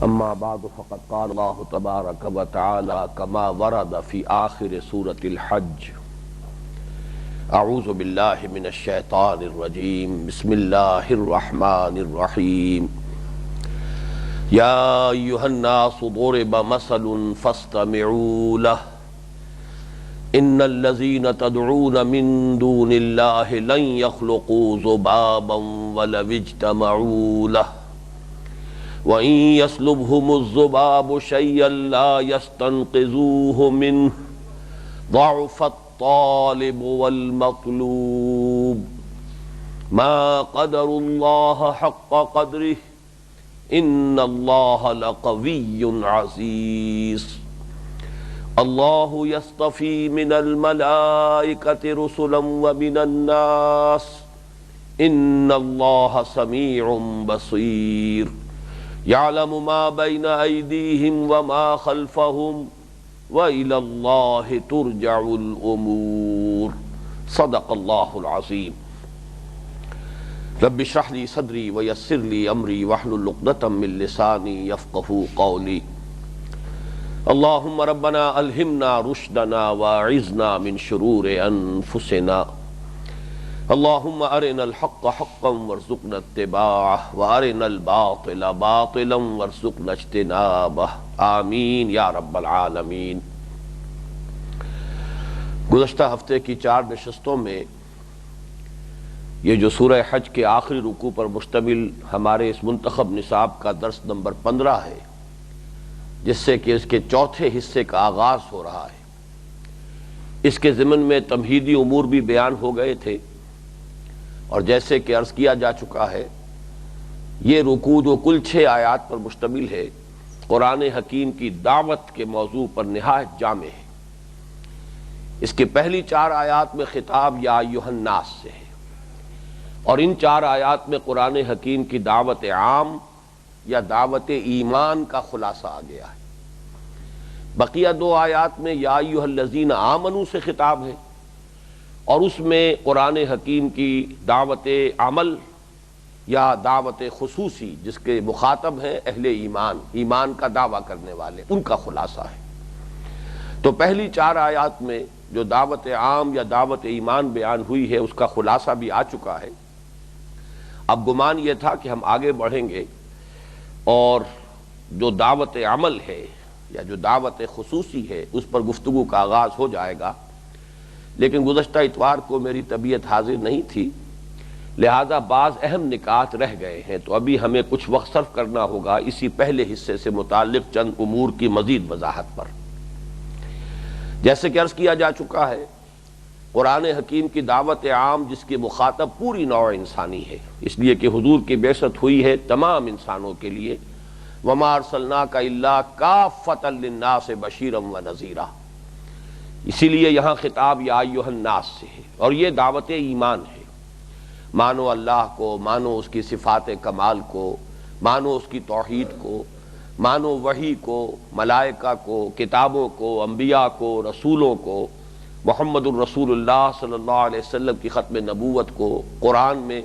اما بعد فقد قال الله تبارك وتعالى كما ورد في آخر سورة الحج اعوذ باللہ من الشیطان الرجیم بسم اللہ الرحمن الرحیم یا ایھا الناس ضرب مثل فاستمعوا له ان الذین تدعون من دون اللہ لن يخلقوا ذبابا ولو اجتمعوا له وَإِن يَسْلُبْهُمُ الذُّبَابُ شَيْئًا لَا يَسْتَنقِذُوهُ مِنْهُ ضَعْفَ الطَّالِبِ وَالْمَطْلُوبِ مَا قَدَرُوا اللَّهَ حَقَّ قَدْرِهِ إِنَّ اللَّهَ لَقَوِيٌّ عَزِيزٌ اللَّهُ يَصْطَفِي مِنَ الْمَلَائِكَةِ رُسُلًا وَمِنَ النَّاسِ إِنَّ اللَّهَ سَمِيعٌ بَصِيرٌ يعلم ما بين أيديهم وما خلفهم وإلى الله ترجع الأمور صدق الله العظيم رب اشرح لي صدري ويسر لي أمري واحلل عقدة من لساني يفقهوا قولي اللهم ربنا ألهمنا رشدنا واعذنا من شرور أنفسنا اللهم ارنا الحق حقا وارزقنا اتباعه وارنا الباطل باطلا وارزقنا اجتنابه آمین یا رب العالمین۔ گزشتہ ہفتے کی 4 نشستوں میں یہ جو سورہ حج کے آخری رکوع پر مشتمل ہمارے اس منتخب نصاب کا درس نمبر 15 ہے، جس سے کہ اس کے چوتھے حصے کا آغاز ہو رہا ہے۔ اس کے ضمن میں تمہیدی امور بھی بیان ہو گئے تھے، اور جیسے کہ عرض کیا جا چکا ہے یہ رکوع جو کل 6 آیات پر مشتمل ہے، قرآن حکیم کی دعوت کے موضوع پر نہایت جامع ہے۔ اس کے پہلی 4 آیات میں خطاب یا ایھا الناس سے ہے، اور ان 4 آیات میں قرآن حکیم کی دعوت عام یا دعوت ایمان کا خلاصہ آ گیا ہے۔ بقیہ 2 آیات میں یا ایھا الذین آمنوا سے خطاب ہے، اور اس میں قرآن حکیم کی دعوت عمل یا دعوت خصوصی جس کے مخاطب ہیں اہل ایمان کا دعویٰ کرنے والے، ان کا خلاصہ ہے۔ تو پہلی 4 آیات میں جو دعوت عام یا دعوت ایمان بیان ہوئی ہے اس کا خلاصہ بھی آ چکا ہے۔ اب گمان یہ تھا کہ ہم آگے بڑھیں گے اور جو دعوت عمل ہے یا جو دعوت خصوصی ہے اس پر گفتگو کا آغاز ہو جائے گا، لیکن گزشتہ اتوار کو میری طبیعت حاضر نہیں تھی، لہذا بعض اہم نکات رہ گئے ہیں، تو ابھی ہمیں کچھ وقت صرف کرنا ہوگا اسی پہلے حصے سے متعلق چند امور کی مزید وضاحت پر۔ جیسے کہ عرض کیا جا چکا ہے، قرآن حکیم کی دعوت عام جس کے مخاطب پوری نوع انسانی ہے، اس لیے کہ حضور کی بعثت ہوئی ہے تمام انسانوں کے لیے، وَمَا أَرْسَلْنَاكَ إِلَّا كَافَّةً لِلنَّاسِ بَشِيرًا وَنَذِيرًا، اسی لیے یہاں خطاب یا ایھا الناس سے ہے، اور یہ دعوت ایمان ہے۔ مانو اللہ کو، مانو اس کی صفات کمال کو، مانو اس کی توحید کو، مانو وحی کو، ملائکہ کو، کتابوں کو، انبیاء کو، رسولوں کو، محمد الرسول اللہ صلی اللہ علیہ وسلم کی ختم نبوت کو، قرآن میں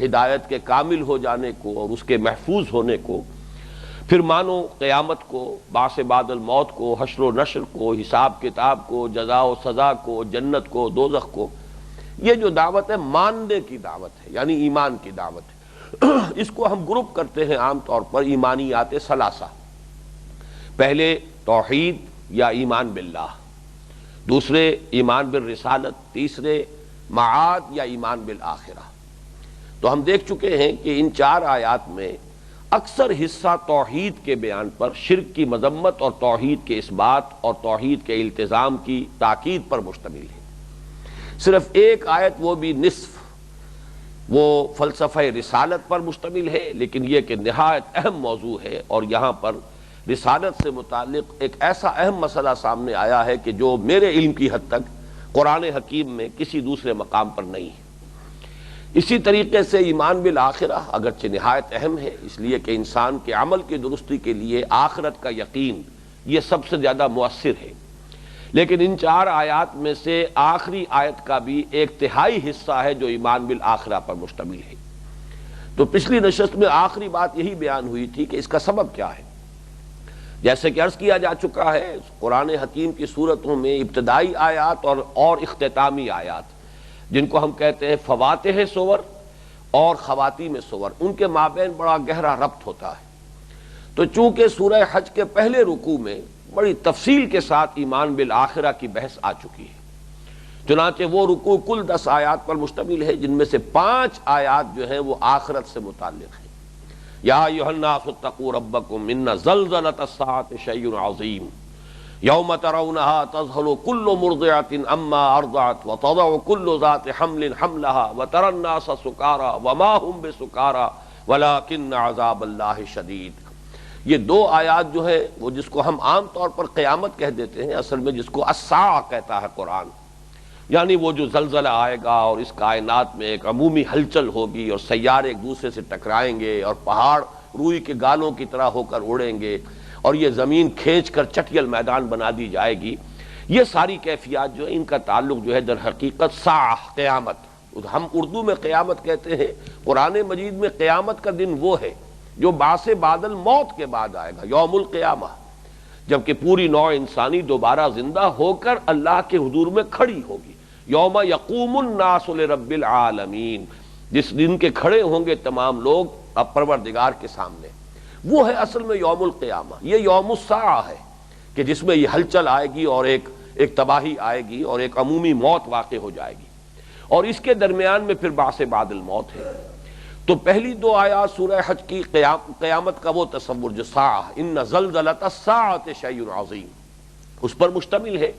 ہدایت کے کامل ہو جانے کو اور اس کے محفوظ ہونے کو، پھر مانو قیامت کو، بعث بعد الموت کو، حشر و نشر کو، حساب کتاب کو، جزا و سزا کو، جنت کو، دوزخ کو۔ یہ جو دعوت ہے ماننے کی دعوت ہے، یعنی ایمان کی دعوت ہے۔ اس کو ہم گروپ کرتے ہیں عام طور پر ایمانیات ثلاثہ، پہلے توحید یا ایمان باللہ، دوسرے ایمان بالرسالت، تیسرے معاد یا ایمان بالآخرہ۔ تو ہم دیکھ چکے ہیں کہ ان 4 آیات میں اکثر حصہ توحید کے بیان پر، شرک کی مذمت اور توحید کے اثبات اور توحید کے التزام کی تاکید پر مشتمل ہے۔ صرف ایک آیت، وہ بھی نصف، وہ فلسفہ رسالت پر مشتمل ہے، لیکن یہ کہ نہایت اہم موضوع ہے، اور یہاں پر رسالت سے متعلق ایک ایسا اہم مسئلہ سامنے آیا ہے کہ جو میرے علم کی حد تک قرآن حکیم میں کسی دوسرے مقام پر نہیں ہے۔ اسی طریقے سے ایمان بالآخرہ اگرچہ نہایت اہم ہے، اس لیے کہ انسان کے عمل کی درستی کے لیے آخرت کا یقین یہ سب سے زیادہ مؤثر ہے، لیکن ان 4 آیات میں سے آخری آیت کا بھی 1/3 حصہ ہے جو ایمان بالآخرہ پر مشتمل ہے۔ تو پچھلی نشست میں آخری بات یہی بیان ہوئی تھی کہ اس کا سبب کیا ہے، جیسے کہ عرض کیا جا چکا ہے، قرآن حکیم کی صورتوں میں ابتدائی آیات اور اختتامی آیات، جن کو ہم کہتے ہیں فواتح سور اور خواتیم سور، ان کے مابین بڑا گہرا ربط ہوتا ہے۔ تو چونکہ سورہ حج کے پہلے رکوع میں بڑی تفصیل کے ساتھ ایمان بالآخرہ کی بحث آ چکی ہے، چنانچہ وہ رکوع کل 10 آیات پر مشتمل ہے، جن میں سے 5 آیات جو ہیں وہ آخرت سے متعلق ہیں۔ یا ایھا الناس اتقوا ربکم ان زلزلۃ الساعۃ شیء عظیم یوم ترونها تذہل کل مرضعۃ عما ارضعت وتضع کل ذات حمل حملها وترى الناس سکارى وما هم بسکارى ولکن عذاب اللہ شدید۔ یہ 2 آیات جو ہے وہ جس کو ہم عام طور پر قیامت کہہ دیتے ہیں، اصل میں جس کو الساعہ کہتا ہے قرآن، یعنی وہ جو زلزلہ آئے گا اور اس کائنات میں ایک عمومی ہلچل ہوگی اور سیارے ایک دوسرے سے ٹکرائیں گے اور پہاڑ روئی کے گالوں کی طرح ہو کر اڑیں گے اور یہ زمین کھینچ کر چٹیل میدان بنا دی جائے گی، یہ ساری کیفیات جو ہے ان کا تعلق جو ہے در حقیقت ساعہ قیامت، ہم اردو میں قیامت کہتے ہیں، قرآن مجید میں قیامت کا دن وہ ہے جو بعث بعد الموت کے بعد آئے گا، یوم القیامہ، جبکہ پوری نوع انسانی دوبارہ زندہ ہو کر اللہ کے حضور میں کھڑی ہوگی۔ یوم یقوم الناس لرب العالمین، جس دن کے کھڑے ہوں گے تمام لوگ اب پروردگار کے سامنے، وہ ہے اصل میں یوم القیامہ۔ یہ یوم الساعہ ہے کہ جس میں یہ ہلچل آئے گی اور ایک تباہی آئے گی اور ایک عمومی موت واقع ہو جائے گی، اور اس کے درمیان میں پھر بعث بعد الموت ہے۔ تو پہلی 2 آیات سورہ حج کی قیامت کا وہ تصور جو ساعہ، ان زلزلۃ الساعۃ شیء عظیم، اس پر مشتمل ہے۔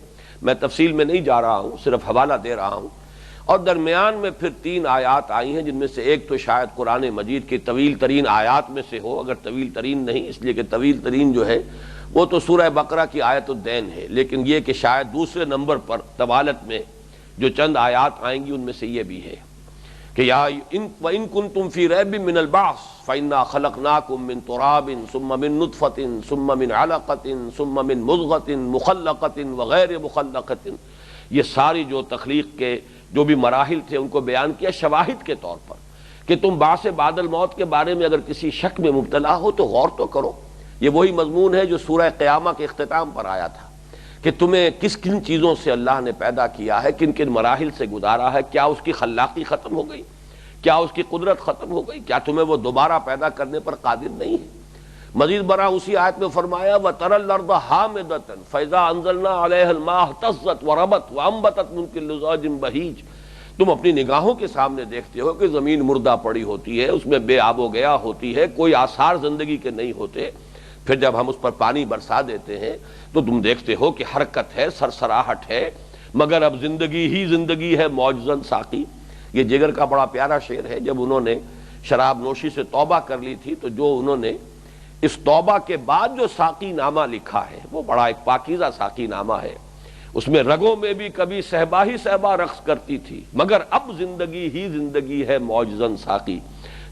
میں تفصیل میں نہیں جا رہا ہوں، صرف حوالہ دے رہا ہوں۔ اور درمیان میں پھر 3 آیات آئی ہیں، جن میں سے ایک تو شاید قرآن مجید کی طویل ترین آیات میں سے ہو، اگر طویل ترین نہیں، اس لیے کہ طویل ترین جو ہے وہ تو سورہ بقرہ کی آیت الدین ہے، لیکن یہ کہ شاید دوسرے نمبر پر طوالت میں جو چند آیات آئیں گی ان میں سے یہ بھی ہے کہ یا وَإِن كُنتُمْ فِي رَيْبٍ مِّنَ الْبَعْثِ فَإِنَّا خَلَقْنَاكُم مِّن تُرَابٍ ثُمَّ مِن نُطْفَةٍ ثُمَّ مِنْ عَلَقَةٍ ثُمَّ مِن مُضْغَةٍ مُخَلَّقَةٍ وَغَيْرِ مُخَلَّقَةٍ، یہ ساری جو تخلیق کے جو بھی مراحل تھے ان کو بیان کیا شواہد کے طور پر کہ تم بعث بعد الموت کے بارے میں اگر کسی شک میں مبتلا ہو تو غور تو کرو۔ یہ وہی مضمون ہے جو سورہ قیامہ کے اختتام پر آیا تھا کہ تمہیں کن چیزوں سے اللہ نے پیدا کیا ہے، کن کن مراحل سے گزارا ہے، کیا اس کی خلاقی ختم ہو گئی، کیا اس کی قدرت ختم ہو گئی، کیا تمہیں وہ دوبارہ پیدا کرنے پر قادر نہیں ہے۔ مزید برآں اسی آیت میں فرمایا وَتَرَى الْأَرْضَ حَامِدَةً فَإِذَا أَنزَلْنَا عَلَيْهَا الْمَاءَ اهْتَزَّتْ وَرَبَتْ وَأَنبَتَتْ مِن كُلِّ زَوْجٍ بَهِيجٍ، تم اپنی نگاہوں کے سامنے دیکھتے ہو کہ زمین مردہ پڑی ہوتی ہے، اس میں بے آب و گیا ہوتی ہے، کوئی آثار زندگی کے نہیں ہوتے، پھر جب ہم اس پر پانی برسا دیتے ہیں تو تم دیکھتے ہو کہ حرکت ہے، سرسراہٹ ہے، مگر اب زندگی ہی زندگی ہے معجزاً ساقی۔ یہ جگر کا بڑا پیارا شعر ہے، جب انہوں نے شراب نوشی سے توبہ کر لی تھی تو جو انہوں نے اس توبہ کے بعد جو ساقی نامہ لکھا ہے وہ بڑا ایک پاکیزہ ساقی نامہ ہے، اس میں رگوں میں بھی کبھی صہبا ہی صہبا رقص کرتی تھی، مگر اب زندگی ہی زندگی ہے معجزاً ساقی۔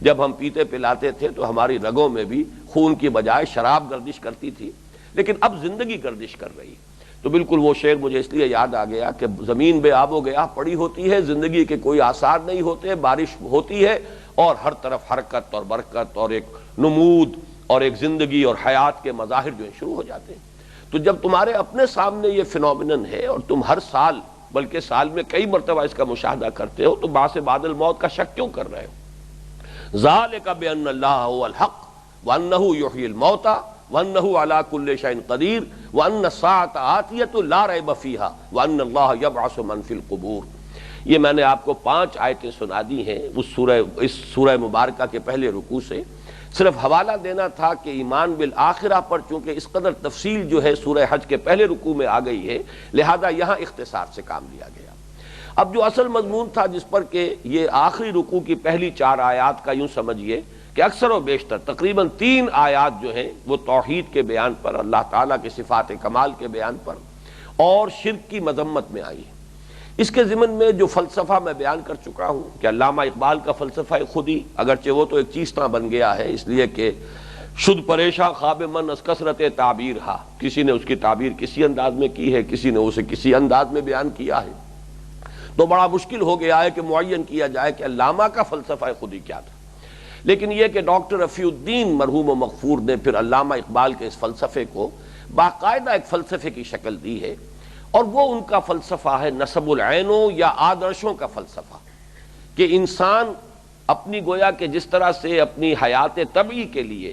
جب ہم پیتے پلاتے تھے تو ہماری رگوں میں بھی خون کی بجائے شراب گردش کرتی تھی، لیکن اب زندگی گردش کر رہی۔ تو بالکل وہ شعر مجھے اس لیے یاد آ گیا کہ زمین بے آب و گیا پڑی ہوتی ہے، زندگی کے کوئی آثار نہیں ہوتے، بارش ہوتی ہے اور ہر طرف حرکت اور برکت اور ایک نمود اور ایک زندگی اور حیات کے مظاہر جو ہیں شروع ہو جاتے ہیں۔ تو جب تمہارے اپنے سامنے یہ فینومینن ہے اور تم ہر سال بلکہ سال میں کئی مرتبہ اس کا مشاہدہ کرتے ہو تو بعث بعد الموت کا شک کیوں کر رہے ہو؟ ذالک بان اللہ هو الحق وانہ یحیی الموتى وانہ علی کل شیء قدیر وان الساعۃ آتیۃ لا ریب فیہا وان اللہ یبعث من فی القبور۔ یہ میں نے آپ کو 5 آیتیں سنا دی ہیں اس سورہ مبارکہ کے پہلے رکوع سے، صرف حوالہ دینا تھا کہ ایمان بالآخرہ پر چونکہ اس قدر تفصیل جو ہے سورہ حج کے پہلے رکوع میں آ گئی ہے، لہذا یہاں اختصار سے کام لیا گیا۔ اب جو اصل مضمون تھا جس پر کہ یہ آخری رکوع کی پہلی 4 آیات کا یوں سمجھیے کہ اکثر و بیشتر تقریباً 3 آیات جو ہیں وہ توحید کے بیان پر، اللہ تعالیٰ کے صفات کمال کے بیان پر اور شرک کی مذمت میں آئی ہے۔ اس کے ضمن میں جو فلسفہ میں بیان کر چکا ہوں کہ علامہ اقبال کا فلسفہ خودی، اگرچہ وہ تو ایک چیستہ بن گیا ہے اس لیے کہ شد پریشاں خواب من از کثرت تعبیر ہا، کسی نے اس کی تعبیر کسی انداز میں کی ہے، کسی نے اسے کسی انداز میں بیان کیا ہے، تو بڑا مشکل ہو گیا ہے کہ معین کیا جائے کہ علامہ کا فلسفہ خودی کیا تھا۔ لیکن یہ کہ ڈاکٹر رفیع الدین مرحوم و مغفور نے پھر علامہ اقبال کے اس فلسفے کو باقاعدہ ایک فلسفے کی شکل دی ہے، اور وہ ان کا فلسفہ ہے نسب العینوں یا آدرشوں کا فلسفہ، کہ انسان اپنی گویا کہ جس طرح سے اپنی حیات طبعی کے لیے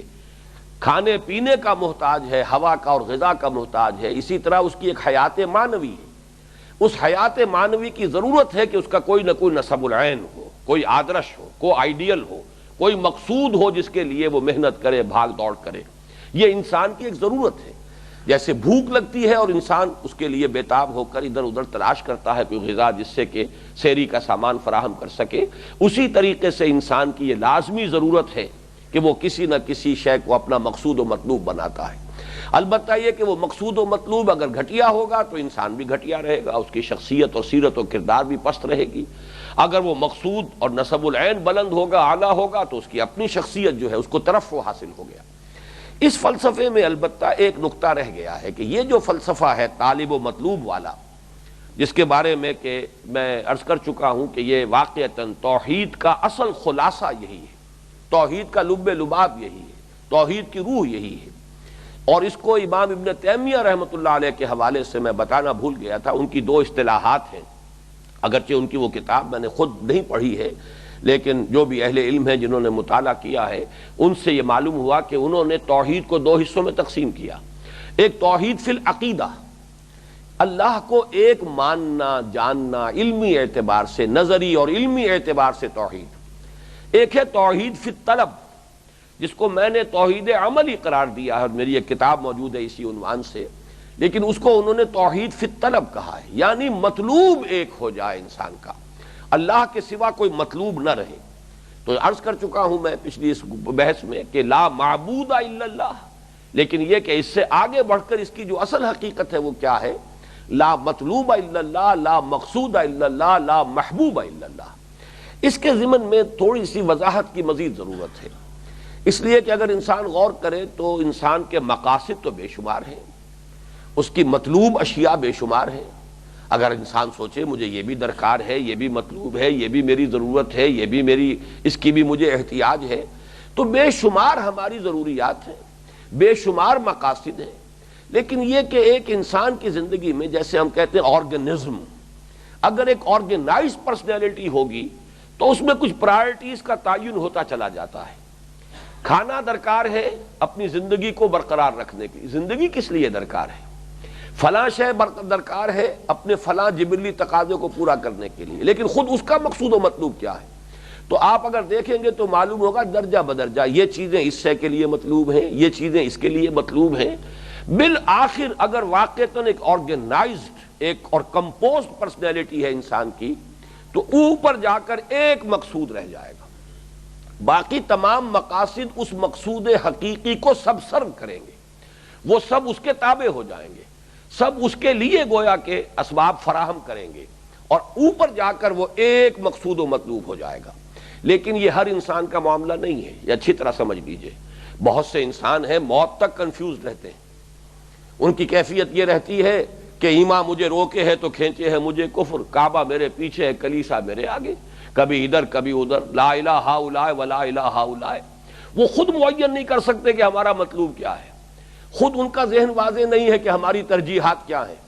کھانے پینے کا محتاج ہے، ہوا کا اور غذا کا محتاج ہے، اسی طرح اس کی ایک حیات معنوی ہے۔ اس حیات معنوی کی ضرورت ہے کہ اس کا کوئی نہ کوئی نسب العین ہو، کوئی آدرش ہو، کوئی آئیڈیل ہو، کوئی مقصود ہو جس کے لیے وہ محنت کرے، بھاگ دوڑ کرے۔ یہ انسان کی ایک ضرورت ہے، جیسے بھوک لگتی ہے اور انسان اس کے لیے بیتاب ہو کر ادھر ادھر تلاش کرتا ہے کوئی غذا جس سے کہ سحری کا سامان فراہم کر سکے، اسی طریقے سے انسان کی یہ لازمی ضرورت ہے کہ وہ کسی نہ کسی شے کو اپنا مقصود و مطلوب بناتا ہے۔ البتہ یہ کہ وہ مقصود و مطلوب اگر گھٹیا ہوگا تو انسان بھی گھٹیا رہے گا، اس کی شخصیت اور سیرت و کردار بھی پست رہے گی۔ اگر وہ مقصود اور نسب العین بلند ہوگا، اعلیٰ ہوگا، تو اس کی اپنی شخصیت جو ہے اس کو ترفع حاصل ہو گیا۔ اس فلسفے میں البتہ ایک نقطہ رہ گیا ہے کہ یہ جو فلسفہ ہے طالب و مطلوب والا، جس کے بارے میں کہ میں عرض کر چکا ہوں کہ یہ واقعتاً توحید کا اصل خلاصہ یہی ہے، توحید کا لب لباب یہی ہے، توحید کی روح یہی ہے، اور اس کو امام ابن تیمیہ رحمۃ اللہ علیہ کے حوالے سے میں بتانا بھول گیا تھا۔ ان کی دو اصطلاحات ہیں، اگرچہ ان کی وہ کتاب میں نے خود نہیں پڑھی ہے، لیکن جو بھی اہل علم ہیں جنہوں نے مطالعہ کیا ہے ان سے یہ معلوم ہوا کہ انہوں نے توحید کو دو حصوں میں تقسیم کیا۔ ایک توحید فی العقیدہ، اللہ کو ایک ماننا جاننا علمی اعتبار سے، نظری اور علمی اعتبار سے توحید۔ ایک ہے توحید فی الطلب، جس کو میں نے توحید عملی قرار دیا ہے، میری ایک کتاب موجود ہے اسی عنوان سے، لیکن اس کو انہوں نے توحید فی الطلب کہا ہے، یعنی مطلوب ایک ہو جائے انسان کا، اللہ کے سوا کوئی مطلوب نہ رہے۔ تو عرض کر چکا ہوں میں پچھلی اس بحث میں کہ لا معبود الا اللہ، لیکن یہ کہ اس سے آگے بڑھ کر اس کی جو اصل حقیقت ہے وہ کیا ہے؟ لا مطلوب الا اللہ، لا مقصود الا اللہ، لا محبوب الا اللہ۔ اس کے ضمن میں تھوڑی سی وضاحت کی مزید ضرورت ہے، اس لیے کہ اگر انسان غور کرے تو انسان کے مقاصد تو بے شمار ہیں، اس کی مطلوب اشیاء بے شمار ہیں۔ اگر انسان سوچے مجھے یہ بھی درکار ہے، یہ بھی مطلوب ہے، یہ بھی میری ضرورت ہے، یہ بھی میری، اس کی بھی مجھے احتیاج ہے، تو بے شمار ہماری ضروریات ہیں، بے شمار مقاصد ہیں۔ لیکن یہ کہ ایک انسان کی زندگی میں، جیسے ہم کہتے ہیں آرگنزم، اگر ایک آرگنائز پرسنالٹی ہوگی تو اس میں کچھ پرائرٹیز کا تعین ہوتا چلا جاتا ہے۔ کھانا درکار ہے اپنی زندگی کو برقرار رکھنے کی، زندگی کس لیے درکار ہے؟ فلاں شے درکار ہے اپنے فلاں جبلی تقاضے کو پورا کرنے کے لیے، لیکن خود اس کا مقصود و مطلوب کیا ہے؟ تو آپ اگر دیکھیں گے تو معلوم ہوگا درجہ بدرجہ یہ چیزیں اس شے کے لیے مطلوب ہیں، یہ چیزیں اس کے لیے مطلوب ہیں۔ بالآخر اگر واقعتاً ایک آرگنائزڈ ایک اور کمپوزڈ پرسنالٹی ہے انسان کی، تو اوپر جا کر ایک مقصود رہ جائے گا، باقی تمام مقاصد اس مقصود حقیقی کو سب سرو کریں گے، وہ سب اس کے تابع ہو جائیں گے، سب اس کے لیے گویا کہ اسباب فراہم کریں گے، اور اوپر جا کر وہ ایک مقصود و مطلوب ہو جائے گا۔ لیکن یہ ہر انسان کا معاملہ نہیں ہے، یہ اچھی طرح سمجھ لیجئے۔ بہت سے انسان ہیں موت تک کنفیوز رہتے ہیں، ان کی کیفیت یہ رہتی ہے کہ ایمان مجھے روکے ہے تو کھینچے ہے مجھے کفر، کعبہ میرے پیچھے ہے کلیسا میرے آگے، کبھی ادھر کبھی ادھر، لا الہ ہؤلاء ولا الہ ہؤلاء۔ وہ خود معین نہیں کر سکتے کہ ہمارا مطلوب کیا ہے، خود ان کا ذہن واضح نہیں ہے کہ ہماری ترجیحات کیا ہیں۔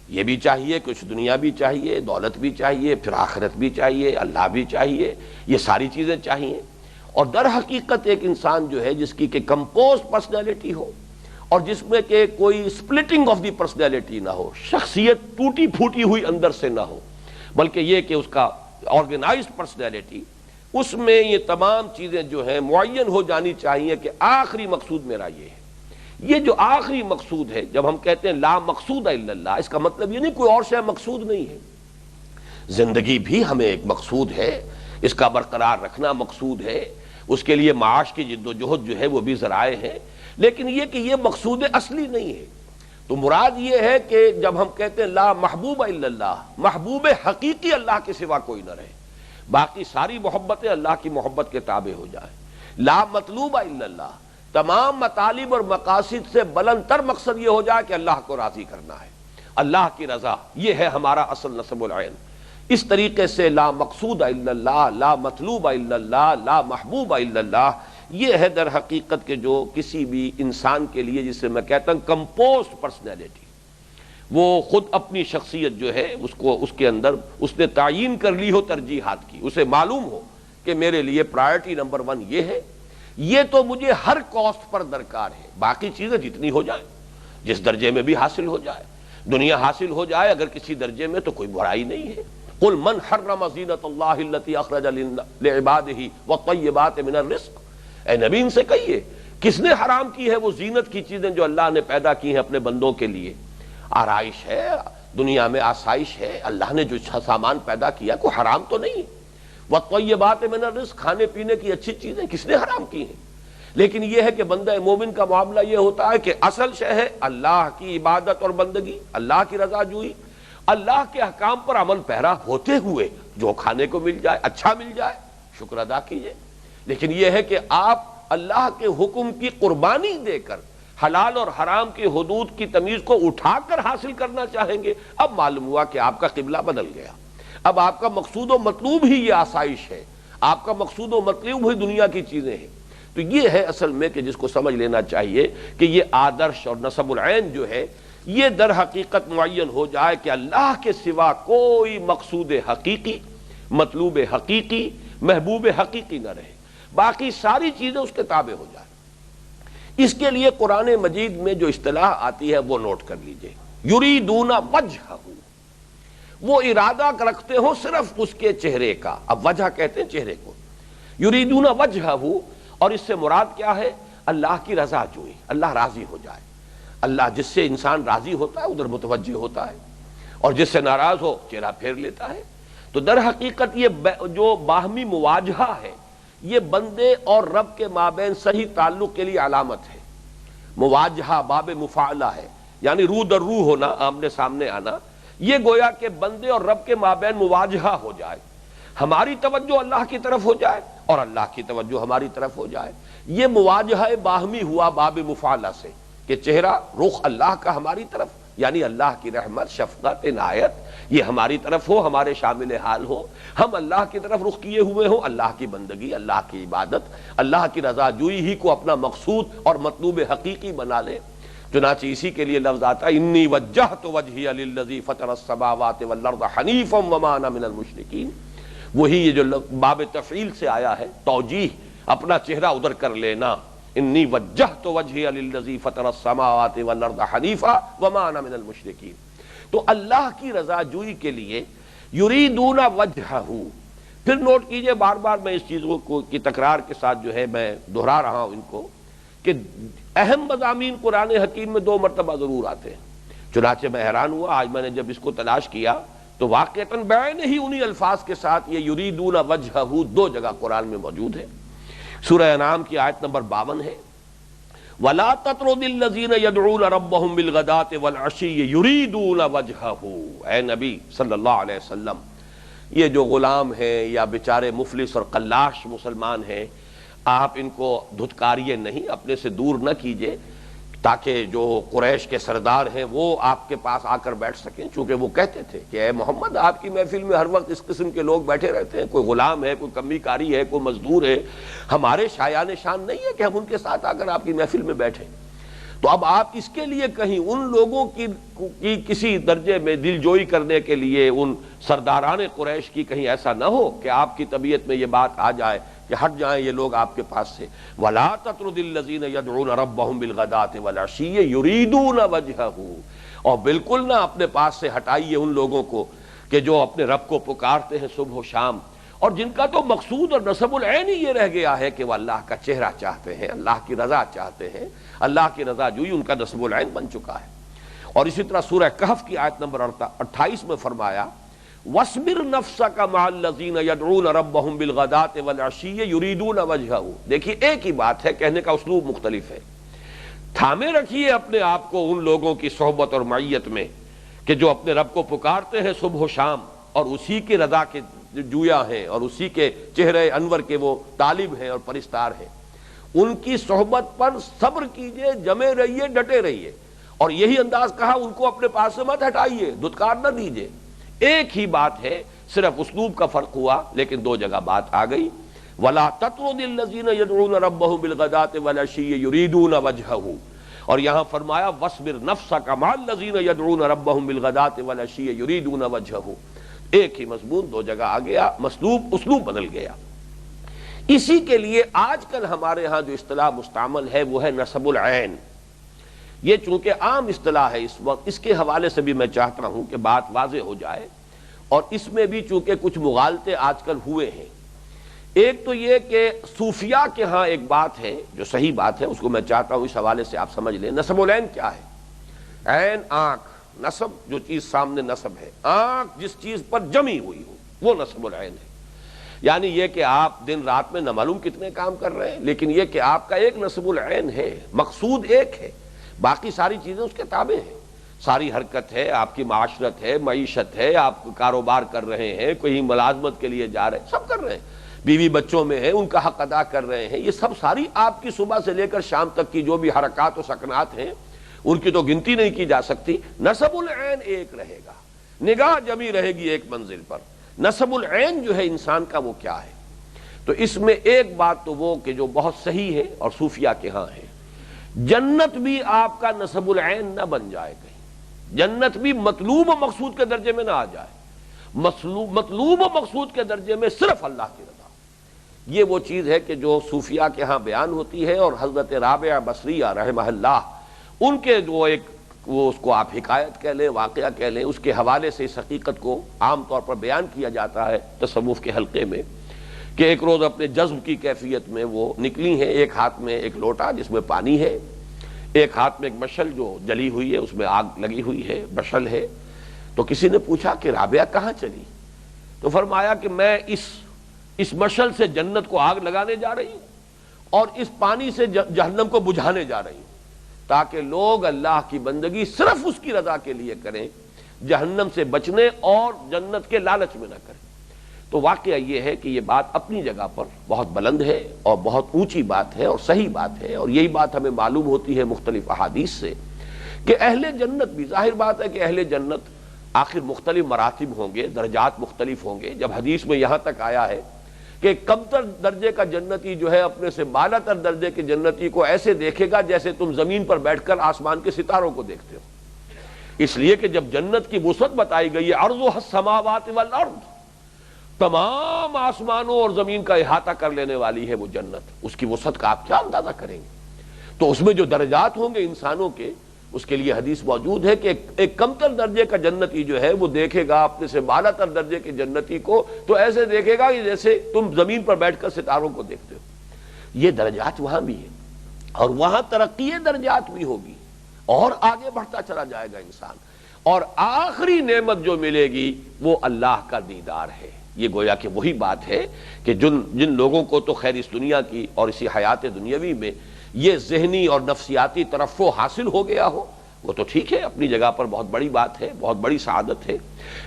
یہ بھی چاہیے، کچھ دنیا بھی چاہیے، دولت بھی چاہیے، پھر آخرت بھی چاہیے، اللہ بھی چاہیے، یہ ساری چیزیں چاہیے۔ اور در حقیقت ایک انسان جو ہے جس کی کہ کمپوز پرسنالٹی ہو، اور جس میں کہ کوئی سپلٹنگ آف دی پرسنالٹی نہ ہو، شخصیت ٹوٹی پھوٹی ہوئی اندر سے نہ ہو، بلکہ یہ کہ اس کا آرگنائزڈ پرسنالٹی، اس میں یہ تمام چیزیں جو ہیں معین ہو جانی چاہیے کہ آخری مقصود میرا یہ ہے۔ یہ جو آخری مقصود ہے، جب ہم کہتے ہیں لا مقصود الا اللہ، اس کا مطلب یہ نہیں کوئی اور شے مقصود نہیں ہے۔ زندگی بھی ہمیں ایک مقصود ہے، اس کا برقرار رکھنا مقصود ہے، اس کے لیے معاش کی جد و جہد جو ہے وہ بھی ذرائع ہیں، لیکن یہ کہ یہ مقصود اصلی نہیں ہے۔ تو مراد یہ ہے کہ جب ہم کہتے ہیں لا محبوب الا اللہ، محبوب حقیقی اللہ کے سوا کوئی نہ رہے، باقی ساری محبتیں اللہ کی محبت کے تابع ہو جائیں۔ لا مطلوب الا اللہ، تمام مطالب اور مقاصد سے بلند تر مقصد یہ ہو جائے کہ اللہ کو راضی کرنا ہے، اللہ کی رضا، یہ ہے ہمارا اصل نصب العین۔ اس طریقے سے لا مقصود الا اللہ، لا مطلوب الا اللہ، لا محبوب الا اللہ، یہ ہے در حقیقت کہ جو کسی بھی انسان کے لیے، جسے میں کہتا ہوں کمپوزڈ پرسنالٹی، وہ خود اپنی شخصیت جو ہے اس کے اندر اس نے تعیین کر لی ہو ترجیحات کی، اسے معلوم ہو کہ میرے لیے پرائرٹی نمبر 1 یہ ہے، یہ تو مجھے ہر کاسٹ پر درکار ہے، باقی چیزیں جتنی ہو جائیں، جس درجے میں بھی حاصل ہو جائے، دنیا حاصل ہو جائے اگر کسی درجے میں تو کوئی برائی نہیں ہے۔ قل من حرم زینت اللہ التی اخرج لعبادہ والطیبات من الرزق، اے نبی ان سے کہیے کس نے حرام کی ہے وہ زینت کی چیزیں جو اللہ نے پیدا کی ہیں اپنے بندوں کے لیے، آرائش ہے، دنیا میں آسائش ہے، اللہ نے جو سامان پیدا کیا کوئی حرام تو نہیں، والطیبات من الرزق، کھانے پینے کی اچھی چیزیں کس نے حرام کی ہیں؟ لیکن یہ ہے کہ بندہ مومن کا معاملہ یہ ہوتا ہے کہ اصل شے ہے اللہ کی عبادت اور بندگی، اللہ کی رضا جوئی، اللہ کے احکام پر عمل پیرا ہوتے ہوئے جو کھانے کو مل جائے، اچھا مل جائے، شکر ادا کیجئے۔ لیکن یہ ہے کہ آپ اللہ کے حکم کی قربانی دے کر حلال اور حرام کی حدود کی تمیز کو اٹھا کر حاصل کرنا چاہیں گے، اب معلوم ہوا کہ آپ کا قبلہ بدل گیا، اب آپ کا مقصود و مطلوب ہی یہ آسائش ہے، آپ کا مقصود و مطلوب ہی دنیا کی چیزیں ہیں۔ تو یہ ہے اصل میں کہ جس کو سمجھ لینا چاہیے کہ یہ آدرش اور نصب العین جو ہے یہ در حقیقت معین ہو جائے کہ اللہ کے سوا کوئی مقصود حقیقی، مطلوب حقیقی، محبوب حقیقی نہ رہے، باقی ساری چیزیں اس کے تابع ہو جائیں۔ اس کے لیے قرآن مجید میں جو اصطلاح آتی ہے وہ نوٹ کر لیجئے، یریدون وجہہ، وہ ارادہ رکھتے ہو صرف اس کے چہرے کا، اب وجہ کہتے ہیں چہرے کو، یریدون وجہہ، اور اس سے مراد کیا ہے؟ اللہ کی رضا جوئی، اللہ راضی ہو جائے۔ اللہ جس سے انسان راضی ہوتا ہے ادھر متوجہ ہوتا ہے، اور جس سے ناراض ہو چہرہ پھیر لیتا ہے۔ تو در حقیقت یہ جو باہمی مواجہہ ہے یہ بندے اور رب کے مابین صحیح تعلق کے لیے علامت ہے۔ مواجہہ باب مفاعلہ ہے، یعنی روح در روح ہونا، آمنے سامنے آنا، یہ گویا کہ بندے اور رب کے مابین مواجہہ ہو جائے، ہماری توجہ اللہ کی طرف ہو جائے اور اللہ کی توجہ ہماری طرف ہو جائے۔ یہ مواجہہ باہمی ہوا باب مفاعلہ سے کہ چہرہ رخ اللہ کا ہماری طرف، یعنی اللہ کی رحمت، شفقت، عنایت یہ ہماری طرف ہو، ہمارے شامل حال ہو، ہم اللہ کی طرف رخ کیے ہوئے ہوں، اللہ کی بندگی، اللہ کی عبادت، اللہ کی رضا جوئی ہی کو اپنا مقصود اور مطلوب حقیقی بنا لیں۔ چنانچہ اسی کے لیے لفظ آتا ہے انی وجہت وجہی للذی فطر السماوات والارض حنیفا وما انا من المشرکین، وہی یہ جو باب تفعیل سے آیا ہے، توجیہ، اپنا چہرہ ادھر کر لینا، انی وجہت وجہی للذی فطر السماوات والارض حنیفا وما انا من المشرکین۔ تو اللہ کی رضا جوئی کے لیے یریدون وجہہ، پھر نوٹ کیجئے بار بار میں اس چیزوں کو کی تکرار کے ساتھ جو ہے میں دہرا رہا ہوں ان کو، کہ اہم مضامین قرآن حکیم میں 2 مرتبہ ضرور آتے ہیں۔ چنانچہ میں حیران ہوا آج میں نے جب اس کو تلاش کیا تو واقعتاً بعین ہی انہی الفاظ کے ساتھ یہ یریدون وجہہ 2 جگہ قرآن میں موجود ہے۔ سورہ انعام کی آیت نمبر 52 ہے، وَلَا تَطْرُدِ الَّذِينَ يَدْعُونَ رَبَّهُمْ بِالْغَدَاةِ وَالْعَشِيِّ يُرِيدُونَ وَجْهَهُ، اے نبی صلی اللہ علیہ وسلم یہ جو غلام ہیں یا بیچارے مفلس اور قلاش مسلمان ہیں، آپ ان کو دھتکاریے نہیں، اپنے سے دور نہ کیجئے، تاکہ جو قریش کے سردار ہیں وہ آپ کے پاس آ کر بیٹھ سکیں، چونکہ وہ کہتے تھے کہ اے محمد آپ کی محفل میں ہر وقت اس قسم کے لوگ بیٹھے رہتے ہیں، کوئی غلام ہے، کوئی کمی کاری ہے، کوئی مزدور ہے، ہمارے شایان شان نہیں ہے کہ ہم ان کے ساتھ آ کر آپ کی محفل میں بیٹھیں۔ تو اب آپ اس کے لیے کہیں ان لوگوں کی کسی درجے میں دل جوئی کرنے کے لیے ان سرداران قریش کی کہیں ایسا نہ ہو کہ آپ کی طبیعت میں یہ بات آ جائے کہ ہٹ جائیں یہ لوگ آپ کے پاس سے۔ وَلَا تَطْرُدِ الَّذِينَ يَدْعُونَ رَبَّهُمْ بِالْغَدَاةِ وَالْعَشِيِّ يُرِيدُونَ وَجْهَهُ، اور بالکل نہ اپنے پاس سے ہٹائیے ان لوگوں کو کہ جو اپنے رب کو پکارتے ہیں صبح و شام، اور جن کا تو مقصود اور نصب العین ہی یہ رہ گیا ہے کہ وہ اللہ کا چہرہ چاہتے ہیں، اللہ کی رضا چاہتے ہیں، اللہ کی رضا جوئی ان کا نصب العین بن چکا ہے۔ اور اسی طرح سورہ کہف کی آیت نمبر 28 میں فرمایا وَاصْبِرْ نَفْسَكَ مَعَ الَّذِينَ يَدْعُونَ رَبَّهُمْ بِالْغَدَاةِ وَالْعَشِيِّ يُرِيدُونَ وَجْهَهُ، دیکھیے ایک ہی بات ہے، کہنے کا اسلوب مختلف ہے۔ تھامے رکھیے اپنے آپ کو ان لوگوں کی صحبت اور معیت میں کہ جو اپنے رب کو پکارتے ہیں صبح و شام اور اسی کی رضا کے جویا ہیں اور اسی کے چہرے انور کے وہ طالب ہیں اور پرستار ہیں، ان کی صحبت پر صبر کیجئے، جمے رہیے، ڈٹے رہیے، اور یہی انداز کہا ان کو اپنے پاس سے مت ہٹائیے، دھتکار نہ دیجئے۔ ایک ہی بات ہے، صرف اسلوب کا فرق ہوا لیکن 2 جگہ بات آ گئی۔ وَلَا تَطْرُدِ الَّذِينَ يَدْعُونَ رَبَّهُمْ بِالْغَدَاةِ وَالْعَشِيِّ يُرِيدُونَ وَجْهَهُ، اور یہاں فرمایا وَاصْبِرْ نَفْسَكَ مَعَ الَّذِينَ يَدْعُونَ رَبَّهُمْ بِالْغَدَاةِ وَالْعَشِيِّ يُرِيدُونَ وَجْهَهُ، ایک ہی مضمون دو جگہ آ گیا، اسلوب بدل گیا۔ اسی کے لیے آج کل ہمارے ہاں جو اصطلاح مستعمل ہے وہ ہے نسب العین۔ یہ چونکہ عام اصطلاح ہے اس وقت، اس کے حوالے سے بھی میں چاہتا ہوں کہ بات واضح ہو جائے، اور اس میں بھی چونکہ کچھ مغالطے آج کل ہوئے ہیں۔ ایک تو یہ کہ صوفیاء کے ہاں ایک بات ہے جو صحیح بات ہے، اس کو میں چاہتا ہوں اس حوالے سے آپ سمجھ لیں۔ نسب العین کیا ہے؟ عین آنکھ، نسب جو چیز سامنے نسب ہے، آنکھ جس چیز پر جمی ہوئی ہو وہ نسب العین ہے۔ یعنی یہ کہ آپ دن رات میں نہ معلوم کتنے کام کر رہے ہیں، لیکن یہ کہ آپ کا ایک نسب العین ہے، مقصود ایک ہے، باقی ساری چیزیں اس کے تابع ہیں۔ ساری حرکت ہے، آپ کی معاشرت ہے، معیشت ہے، آپ کاروبار کر رہے ہیں، کہیں ملازمت کے لیے جا رہے ہیں، سب کر رہے ہیں، بیوی بچوں میں ہیں ان کا حق ادا کر رہے ہیں، یہ سب ساری آپ کی صبح سے لے کر شام تک کی جو بھی حرکات و سکنات ہیں ان کی تو گنتی نہیں کی جا سکتی۔ نسب العین ایک رہے گا، نگاہ جمی رہے گی ایک منزل پر۔ نسب العین جو ہے انسان کا وہ کیا ہے؟ تو اس میں ایک بات تو وہ کہ جو بہت صحیح ہے اور صوفیاء کے ہاں ہے، جنت بھی آپ کا نسب العین نہ بن جائے کہیں، جنت بھی مطلوب و مقصود کے درجے میں نہ آ جائے، مطلوب و مقصود کے درجے میں صرف اللہ کی رضا۔ یہ وہ چیز ہے کہ جو صوفیاء کے ہاں بیان ہوتی ہے، اور حضرت رابعہ بصریہ رحمہ اللہ ان کے جو ایک وہ اس کو آپ حکایت کہہ لیں، واقعہ کہہ لیں، اس کے حوالے سے اس حقیقت کو عام طور پر بیان کیا جاتا ہے تصوف کے حلقے میں، کہ ایک روز اپنے جذب کی کیفیت میں وہ نکلی ہیں، ایک ہاتھ میں ایک لوٹا جس میں پانی ہے، ایک ہاتھ میں ایک مشعل جو جلی ہوئی ہے، اس میں آگ لگی ہوئی ہے، مشعل ہے۔ تو کسی نے پوچھا کہ رابعہ کہاں چلی؟ تو فرمایا کہ میں اس مشعل سے جنت کو آگ لگانے جا رہی ہوں، اور اس پانی سے جہنم کو بجھانے جا رہی ہوں، تاکہ لوگ اللہ کی بندگی صرف اس کی رضا کے لیے کریں، جہنم سے بچنے اور جنت کے لالچ میں نہ کریں۔ تو واقعہ یہ ہے کہ یہ بات اپنی جگہ پر بہت بلند ہے اور بہت اونچی بات ہے اور صحیح بات ہے، اور یہی بات ہمیں معلوم ہوتی ہے مختلف احادیث سے کہ اہل جنت بھی، ظاہر بات ہے کہ اہل جنت آخر مختلف مراتب ہوں گے، درجات مختلف ہوں گے۔ جب حدیث میں یہاں تک آیا ہے کہ کمتر درجے کا جنتی جو ہے اپنے سے بالا تر درجے کے جنتی کو ایسے دیکھے گا جیسے تم زمین پر بیٹھ کر آسمان کے ستاروں کو دیکھتے ہو، اس لیے کہ جب جنت کی وسعت بتائی گئی ہے، عرضها السماوات والارض، تمام آسمانوں اور زمین کا احاطہ کر لینے والی ہے وہ جنت، اس کی وسعت کا آپ کیا اندازہ کریں گے؟ تو اس میں جو درجات ہوں گے انسانوں کے، اس کے لیے حدیث موجود ہے کہ ایک کمتر درجے کا جنتی جو ہے وہ دیکھے گا اپنے سے بالا تر درجے کے جنتی کو تو ایسے دیکھے گا کہ جیسے تم زمین پر بیٹھ کر ستاروں کو دیکھتے ہو۔ یہ درجات وہاں بھی ہیں، اور وہاں ترقی درجات بھی ہوگی، اور آگے بڑھتا چلا جائے گا انسان، اور آخری نعمت جو ملے گی وہ اللہ کا دیدار ہے۔ یہ گویا کہ وہی بات ہے کہ جن لوگوں کو تو خیر اس دنیا کی اور اسی حیات دنیاوی میں یہ ذہنی اور نفسیاتی ترفع حاصل ہو گیا ہو، وہ تو ٹھیک ہے، اپنی جگہ پر بہت بڑی بات ہے، بہت بڑی سعادت ہے۔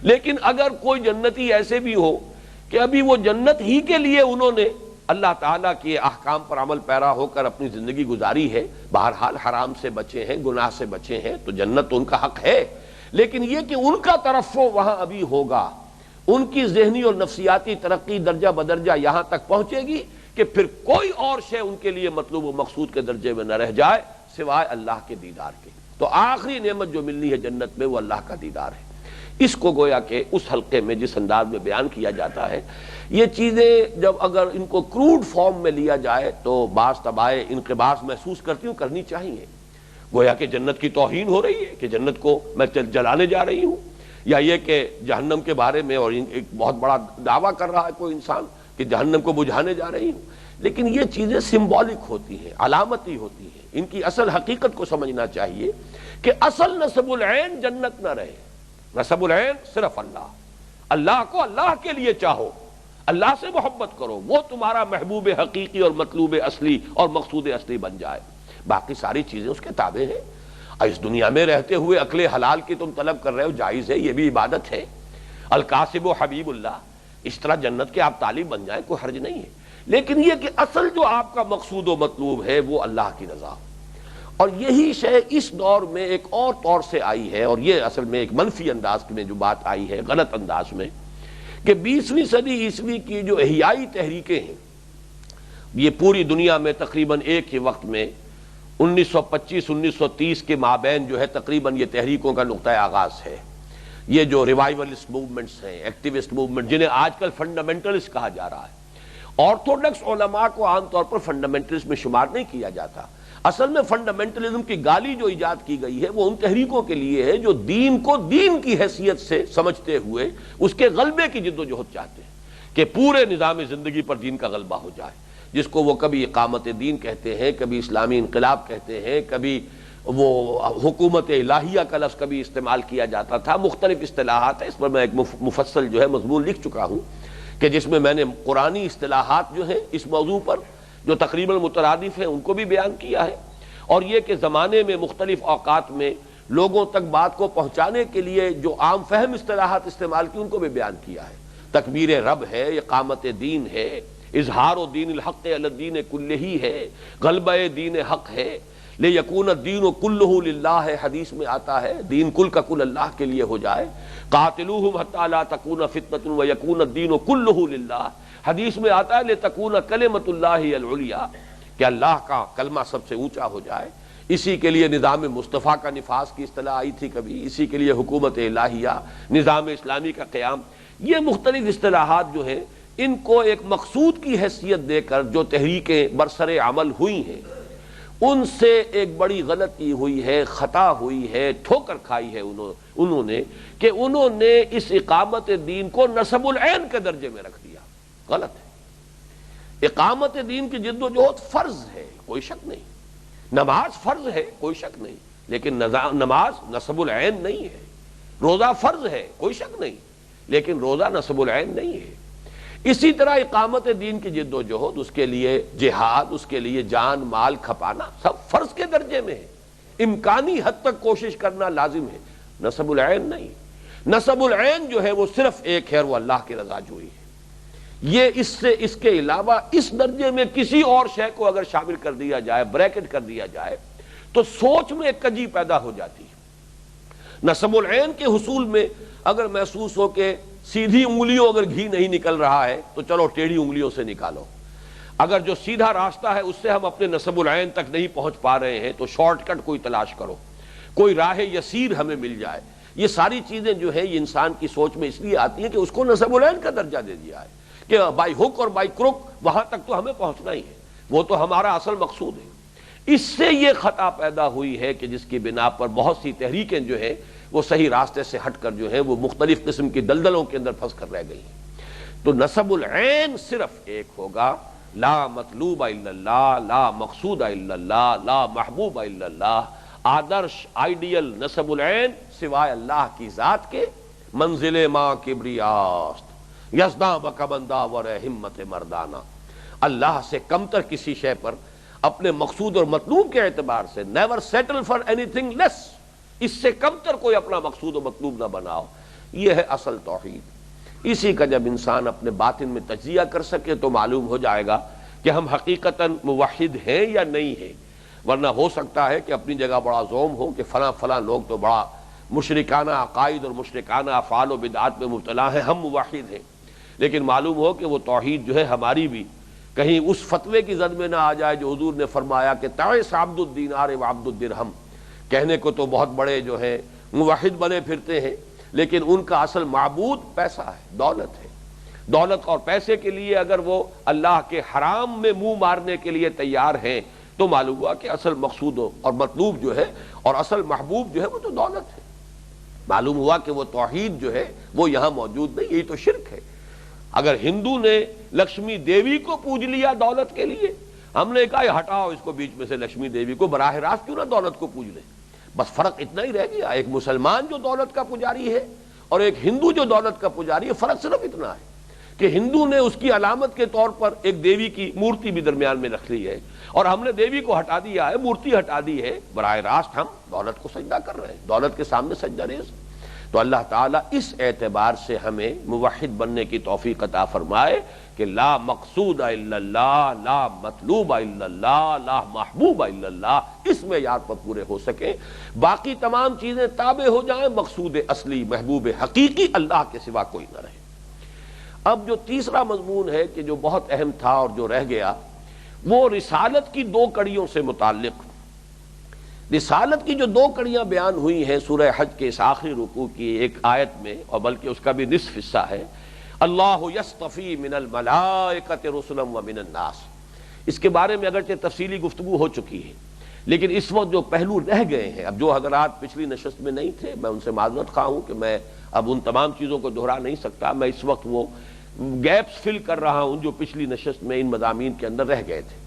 لیکن اگر کوئی جنتی ایسے بھی ہو کہ ابھی وہ جنت ہی کے لیے انہوں نے اللہ تعالیٰ کے احکام پر عمل پیرا ہو کر اپنی زندگی گزاری ہے، بہرحال حرام سے بچے ہیں، گناہ سے بچے ہیں، تو جنت تو ان کا حق ہے، لیکن یہ کہ ان کا ترفع وہاں ابھی ہوگا، ان کی ذہنی اور نفسیاتی ترقی درجہ بدرجہ یہاں تک پہنچے گی کہ پھر کوئی اور شے ان کے لیے مطلوب و مقصود کے درجے میں نہ رہ جائے سوائے اللہ کے دیدار کے۔ تو آخری نعمت جو ملنی ہے جنت میں وہ اللہ کا دیدار ہے۔ اس کو گویا کہ اس حلقے میں جس انداز میں بیان کیا جاتا ہے، یہ چیزیں جب اگر ان کو کروڈ فارم میں لیا جائے تو بعض طبائع انقباض محسوس کرتی ہوں، کرنی چاہیے۔ گویا کہ جنت کی توہین ہو رہی ہے کہ جنت کو میں جلانے جا رہی ہوں، یا یہ کہ جہنم کے بارے میں اور ایک بہت بڑا دعویٰ کر رہا ہے کوئی انسان کہ جہنم کو بجھانے جا رہی ہوں۔ لیکن یہ چیزیں سمبولک ہوتی ہیں، علامتی ہوتی ہیں، ان کی اصل حقیقت کو سمجھنا چاہیے کہ اصل نسب العین جنت نہ رہے، نسب العین صرف اللہ، اللہ کو اللہ کے لیے چاہو، اللہ سے محبت کرو، وہ تمہارا محبوب حقیقی اور مطلوب اصلی اور مقصود اصلی بن جائے، باقی ساری چیزیں اس کے تابع ہیں۔ اس دنیا میں رہتے ہوئے عقل حلال کی تم طلب کر رہے ہو، جائز ہے، یہ بھی عبادت ہے، القاسب و حبیب اللہ، اس طرح جنت کے آپ طالب بن جائیں، کوئی حرج نہیں ہے، لیکن یہ کہ اصل جو آپ کا مقصود و مطلوب ہے وہ اللہ کی رضا۔ اور یہی شے اس دور میں ایک اور طور سے آئی ہے، اور یہ اصل میں ایک منفی انداز میں جو بات آئی ہے، غلط انداز میں، کہ 20ویں صدی عیسوی کی جو احیائی تحریکیں ہیں، یہ پوری دنیا میں تقریباً ایک ہی وقت میں 1925-1930 کے مابین جو ہے تقریباً یہ تحریکوں کا نقطہ آغاز ہے. یہ جو ریوائولسٹ موومنٹس ہیں، ایکٹیوسٹ موومنٹ، جنہیں آج کل فنڈامنٹلسٹ کہا جا رہا ہے، آرتھوڈکس علماء کو عام طور پر فنڈامنٹلسٹ میں شمار نہیں کیا جاتا. اصل میں فنڈامنٹلزم کی گالی جو ایجاد کی گئی ہے وہ ان تحریکوں کے لیے ہے جو دین کو دین کی حیثیت سے سمجھتے ہوئے اس کے غلبے کی جد و جہد چاہتے ہیں کہ پورے نظام زندگی پر دین کا غلبہ ہو جائے، جس کو وہ کبھی اقامت دین کہتے ہیں، کبھی اسلامی انقلاب کہتے ہیں، کبھی وہ حکومت الہیہ کا لفظ کبھی استعمال کیا جاتا تھا. مختلف اصطلاحات ہیں، اس پر میں ایک مفصل جو ہے مضمون لکھ چکا ہوں کہ جس میں نے قرآنی اصطلاحات جو ہیں اس موضوع پر جو تقریباً مترادف ہیں ان کو بھی بیان کیا ہے، اور یہ کہ زمانے میں مختلف اوقات میں لوگوں تک بات کو پہنچانے کے لیے جو عام فہم اصطلاحات استعمال کی ان کو بھی بیان کیا ہے. تکبیر رب ہے، اقامت دین ہے، اظہار و دین الحق علی الدین کلہ ہے، غلبہ دین حق ہے، لیکون الدین کلہ للہ ہے، حدیث میں آتا ہے دین کل کا کل اللہ کے لیے ہو جائے. قاتلوہم حتی لا تکون فتنۃ ویکون الدین کلہ للہ، حدیث میں آتا ہے لتکون کلمۃ اللہ العلیٰ، کہ اللہ کا کلمہ سب سے اونچا ہو جائے. اسی کے لیے نظام مصطفیٰ کا نفاذ کی اصطلاح آئی تھی کبھی، اسی کے لیے حکومت الہیہ، نظام اسلامی کا قیام. یہ مختلف اصطلاحات جو ہیں ان کو ایک مقصود کی حیثیت دے کر جو تحریکیں برسر عمل ہوئی ہیں ان سے ایک بڑی غلطی ہوئی ہے، خطا ہوئی ہے، ٹھوکر کھائی ہے انہوں نے کہ انہوں نے اس اقامت دین کو نصب العین کے درجے میں رکھ دیا. غلط ہے. اقامت دین کی جد و جہد فرض ہے، کوئی شک نہیں. نماز فرض ہے، کوئی شک نہیں، لیکن نماز نصب العین نہیں ہے. روزہ فرض ہے، کوئی شک نہیں، لیکن روزہ نصب العین نہیں ہے. اسی طرح اقامت دین کی جد و جہد، اس کے لیے جہاد، اس کے لیے جان مال کھپانا سب فرض کے درجے میں ہے. امکانی حد تک کوشش کرنا لازم ہے، نصب العین نہیں. نصب العین جو ہے وہ صرف ایک ہے، وہ اللہ کی رضا جوئی ہے. یہ اس کے علاوہ اس درجے میں کسی اور شے کو اگر شامل کر دیا جائے، بریکٹ کر دیا جائے، تو سوچ میں ایک کجی پیدا ہو جاتی ہے. نصب العین کے حصول میں اگر محسوس ہو کہ سیدھی انگلیوں اگر گھی نہیں نکل رہا ہے تو چلو ٹیڑھی انگلیوں سے نکالو. اگر جو سیدھا راستہ ہے اس سے ہم اپنے نصب العین تک نہیں پہنچ پا رہے ہیں تو شارٹ کٹ کوئی تلاش کرو، کوئی راہ یسیر ہمیں مل جائے. یہ ساری چیزیں جو ہیں یہ انسان کی سوچ میں اس لیے آتی ہیں کہ اس کو نصب العین کا درجہ دے دیا ہے کہ بائی ہک اور بائی کروک وہاں تک تو ہمیں پہنچنا ہی ہے، وہ تو ہمارا اصل مقصود ہے. اس سے یہ خطا پیدا ہوئی ہے کہ جس کی بنا پر بہت سی تحریکیں جو ہیں وہ صحیح راستے سے ہٹ کر جو ہے وہ مختلف قسم کی دلدلوں کے اندر پھنس کر رہ گئی ہیں. تو نصب العین صرف ایک ہوگا، لا مطلوب الا اللہ، لا مقصود الا اللہ، لا محبوب الا اللہ. آدرش آئیڈیل نصب العین سوائے اللہ کی ذات کے منزل ماں کبریاست یزداں بکبندہ ور ہمت مردانہ. اللہ سے کمتر کسی شے پر اپنے مقصود اور مطلوب کے اعتبار سے never settle for anything less, اس سے کمتر کوئی اپنا مقصود و مطلوب نہ بناؤ. یہ ہے اصل توحید. اسی کا جب انسان اپنے باطن میں تجزیہ کر سکے تو معلوم ہو جائے گا کہ ہم حقیقتاً موحد ہیں یا نہیں ہیں. ورنہ ہو سکتا ہے کہ اپنی جگہ بڑا زوم ہو کہ فلاں لوگ تو بڑا مشرکانہ عقائد اور مشرکانہ افعال و بدعات میں مبتلا ہیں، ہم موحد ہیں، لیکن معلوم ہو کہ وہ توحید جو ہے ہماری بھی کہیں اس فتوے کی زد میں نہ آ جائے جو حضور نے فرمایا کہ تعس عبد الدینار و عبد الدرہم. کہنے کو تو بہت بڑے جو ہیں موحد بنے پھرتے ہیں، لیکن ان کا اصل معبود پیسہ ہے، دولت ہے. دولت اور پیسے کے لیے اگر وہ اللہ کے حرام میں منہ مارنے کے لیے تیار ہیں تو معلوم ہوا کہ اصل مقصود اور مطلوب جو ہے اور اصل محبوب جو ہے وہ تو دولت ہے. معلوم ہوا کہ وہ توحید جو ہے وہ یہاں موجود نہیں. یہی تو شرک ہے. اگر ہندو نے لکشمی دیوی کو پوج لیا دولت کے لیے، ہم نے کہا ہٹاؤ اس کو بیچ میں سے، لکشمی دیوی کو براہ راست کیوں نہ دولت کو پوج لے. بس فرق اتنا ہی رہ گیا، ایک مسلمان جو دولت کا پجاری ہے اور ایک ہندو جو دولت کا پجاری ہے، فرق صرف اتنا ہے کہ ہندو نے اس کی علامت کے طور پر ایک دیوی کی مورتی بھی درمیان میں رکھ لی ہے اور ہم نے دیوی کو ہٹا دیا ہے، مورتی ہٹا دی ہے. براہ راست ہم دولت کو سجدہ کر رہے ہیں، دولت کے سامنے سجدہ ریز. تو اللہ تعالیٰ اس اعتبار سے ہمیں موحد بننے کی توفیق عطا فرمائے کہ لا مقصود الا اللہ، لا مطلوب الا اللہ، لا محبوب الا اللہ، اس معیار پر پورے ہو سکیں. باقی تمام چیزیں تابع ہو جائیں، مقصود اصلی محبوب حقیقی اللہ کے سوا کوئی نہ رہے. اب جو تیسرا مضمون ہے کہ جو بہت اہم تھا اور جو رہ گیا، وہ رسالت کی دو کڑیوں سے متعلق، رسالت کی جو دو کڑیاں بیان ہوئی ہیں سورہ حج کے اس آخری رکوع کی ایک آیت میں، اور بلکہ اس کا بھی نصف حصہ ہے، اللہ یصطفی من الملائکۃ رسلا ومن الناس، اس کے بارے میں اگرچہ تفصیلی گفتگو ہو چکی ہے، لیکن اس وقت جو پہلو رہ گئے ہیں، اب جو حضرات پچھلی نشست میں نہیں تھے میں ان سے معذرت خواہ ہوں کہ میں اب ان تمام چیزوں کو دہرا نہیں سکتا، میں اس وقت وہ گیپس فل کر رہا ہوں جو پچھلی نشست میں ان مضامین کے اندر رہ گئے تھے۔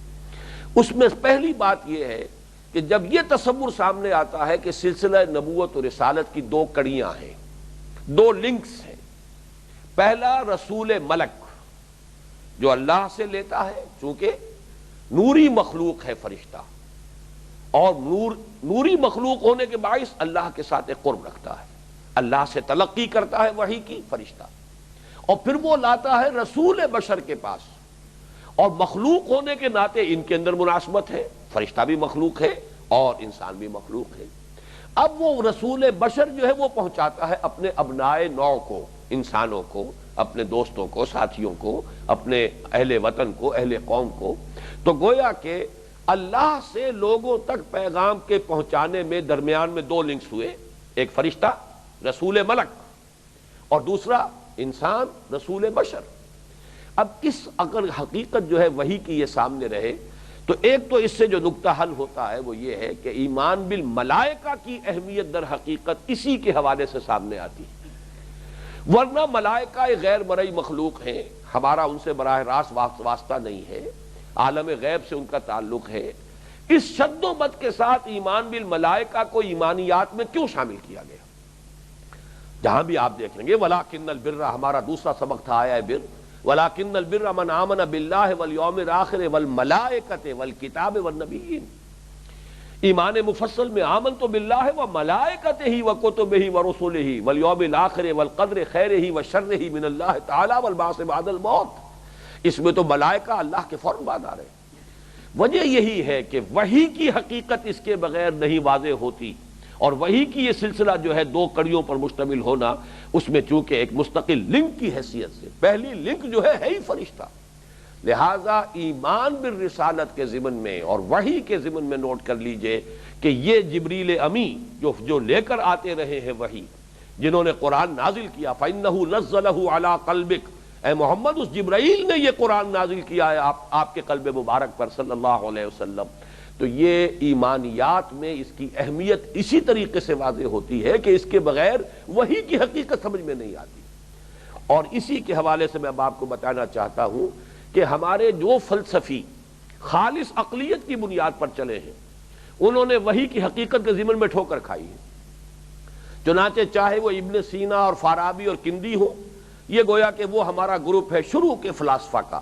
اس میں پہلی بات یہ ہے کہ جب یہ تصور سامنے آتا ہے کہ سلسلہ نبوت اور رسالت کی دو کڑیاں ہیں، دو لنکس ہیں، پہلا رسول ملک جو اللہ سے لیتا ہے، چونکہ نوری مخلوق ہے فرشتہ، اور نوری مخلوق ہونے کے باعث اللہ کے ساتھ ایک قرب رکھتا ہے، اللہ سے تلقی کرتا ہے وحی کی فرشتہ، اور پھر وہ لاتا ہے رسول بشر کے پاس، اور مخلوق ہونے کے ناطے ان کے اندر مناسبت ہے، فرشتہ بھی مخلوق ہے اور انسان بھی مخلوق ہے۔ اب وہ رسول بشر جو ہے وہ پہنچاتا ہے اپنے ابنائے نوع کو، انسانوں کو، اپنے دوستوں کو، ساتھیوں کو، اپنے اہل وطن کو، اہل قوم کو، تو گویا کہ اللہ سے لوگوں تک پیغام کے پہنچانے میں درمیان میں دو لنکس ہوئے، ایک فرشتہ رسول ملک اور دوسرا انسان رسول بشر۔ اب اس اگر حقیقت جو ہے وحی کی یہ سامنے رہے تو ایک تو اس سے جو نقطہ حل ہوتا ہے وہ یہ ہے کہ ایمان بالملائکہ کی اہمیت در حقیقت اسی کے حوالے سے سامنے آتی ہے، ورنہ ملائکہ غیر مرئی مخلوق ہیں، ہمارا ان سے براہ راست واسطہ نہیں ہے، عالم غیب سے ان کا تعلق ہے۔ اس شد و بد کے ساتھ ایمان بالملائکہ کو ایمانیات میں کیوں شامل کیا گیا؟ جہاں بھی آپ دیکھیں گے وَلَٰكِنَّ الْبِرَّ، ہمارا دوسرا سبق تھا آیا بر، وَلَٰكِنَّ الْبِرَّ مَنْ آمَنَ بِاللَّهِ وَالْيَوْمِ الْآخِرِ وَالْمَلَائِكَةِ وَالْكِتَابِ وَالنَّبِيِّينَ، ایمان مفصل میں آمنت باللہ وملائکتہ وکتبہ ورسلہ والیوم الآخر والقدر خیرہ وشرہ من اللہ تعالی والبعث بعد الموت، اس میں تو ملائکہ اللہ کے فوراً بعد آ رہے ہیں۔ وجہ یہی ہے کہ وحی کی حقیقت اس کے بغیر نہیں واضح ہوتی، اور وحی کی یہ سلسلہ جو ہے دو کڑیوں پر مشتمل ہونا، اس میں چونکہ ایک مستقل لنک کی حیثیت سے پہلی لنک جو ہے ہی فرشتہ، لہذا ایمان بالرسالت کے ضمن میں اور وحی کے ضمن میں نوٹ کر لیجئے کہ یہ جبریل امی جو لے کر آتے رہے ہیں وحی، جنہوں نے قرآن نازل کیا، فَإِنَّهُ نَزَّلَهُ عَلَىٰ قَلْبِكَ، اے محمد اس جبرائیل نے یہ قرآن نازل کیا ہے آپ کے قلب مبارک پر صلی اللہ علیہ وسلم، تو یہ ایمانیات میں اس کی اہمیت اسی طریقے سے واضح ہوتی ہے کہ اس کے بغیر وحی کی حقیقت سمجھ میں نہیں آتی۔ اور اسی کے حوالے سے میں اب آپ کو بتانا چاہتا ہوں کہ ہمارے جو فلسفی خالص عقلیت کی بنیاد پر چلے ہیں، انہوں نے وحی کی حقیقت کے ضمن میں ٹھوکر کھائی ہے، چنانچہ چاہے وہ ابن سینا اور فارابی اور کندی ہو، یہ گویا کہ وہ ہمارا گروپ ہے شروع کے فلاسفہ کا،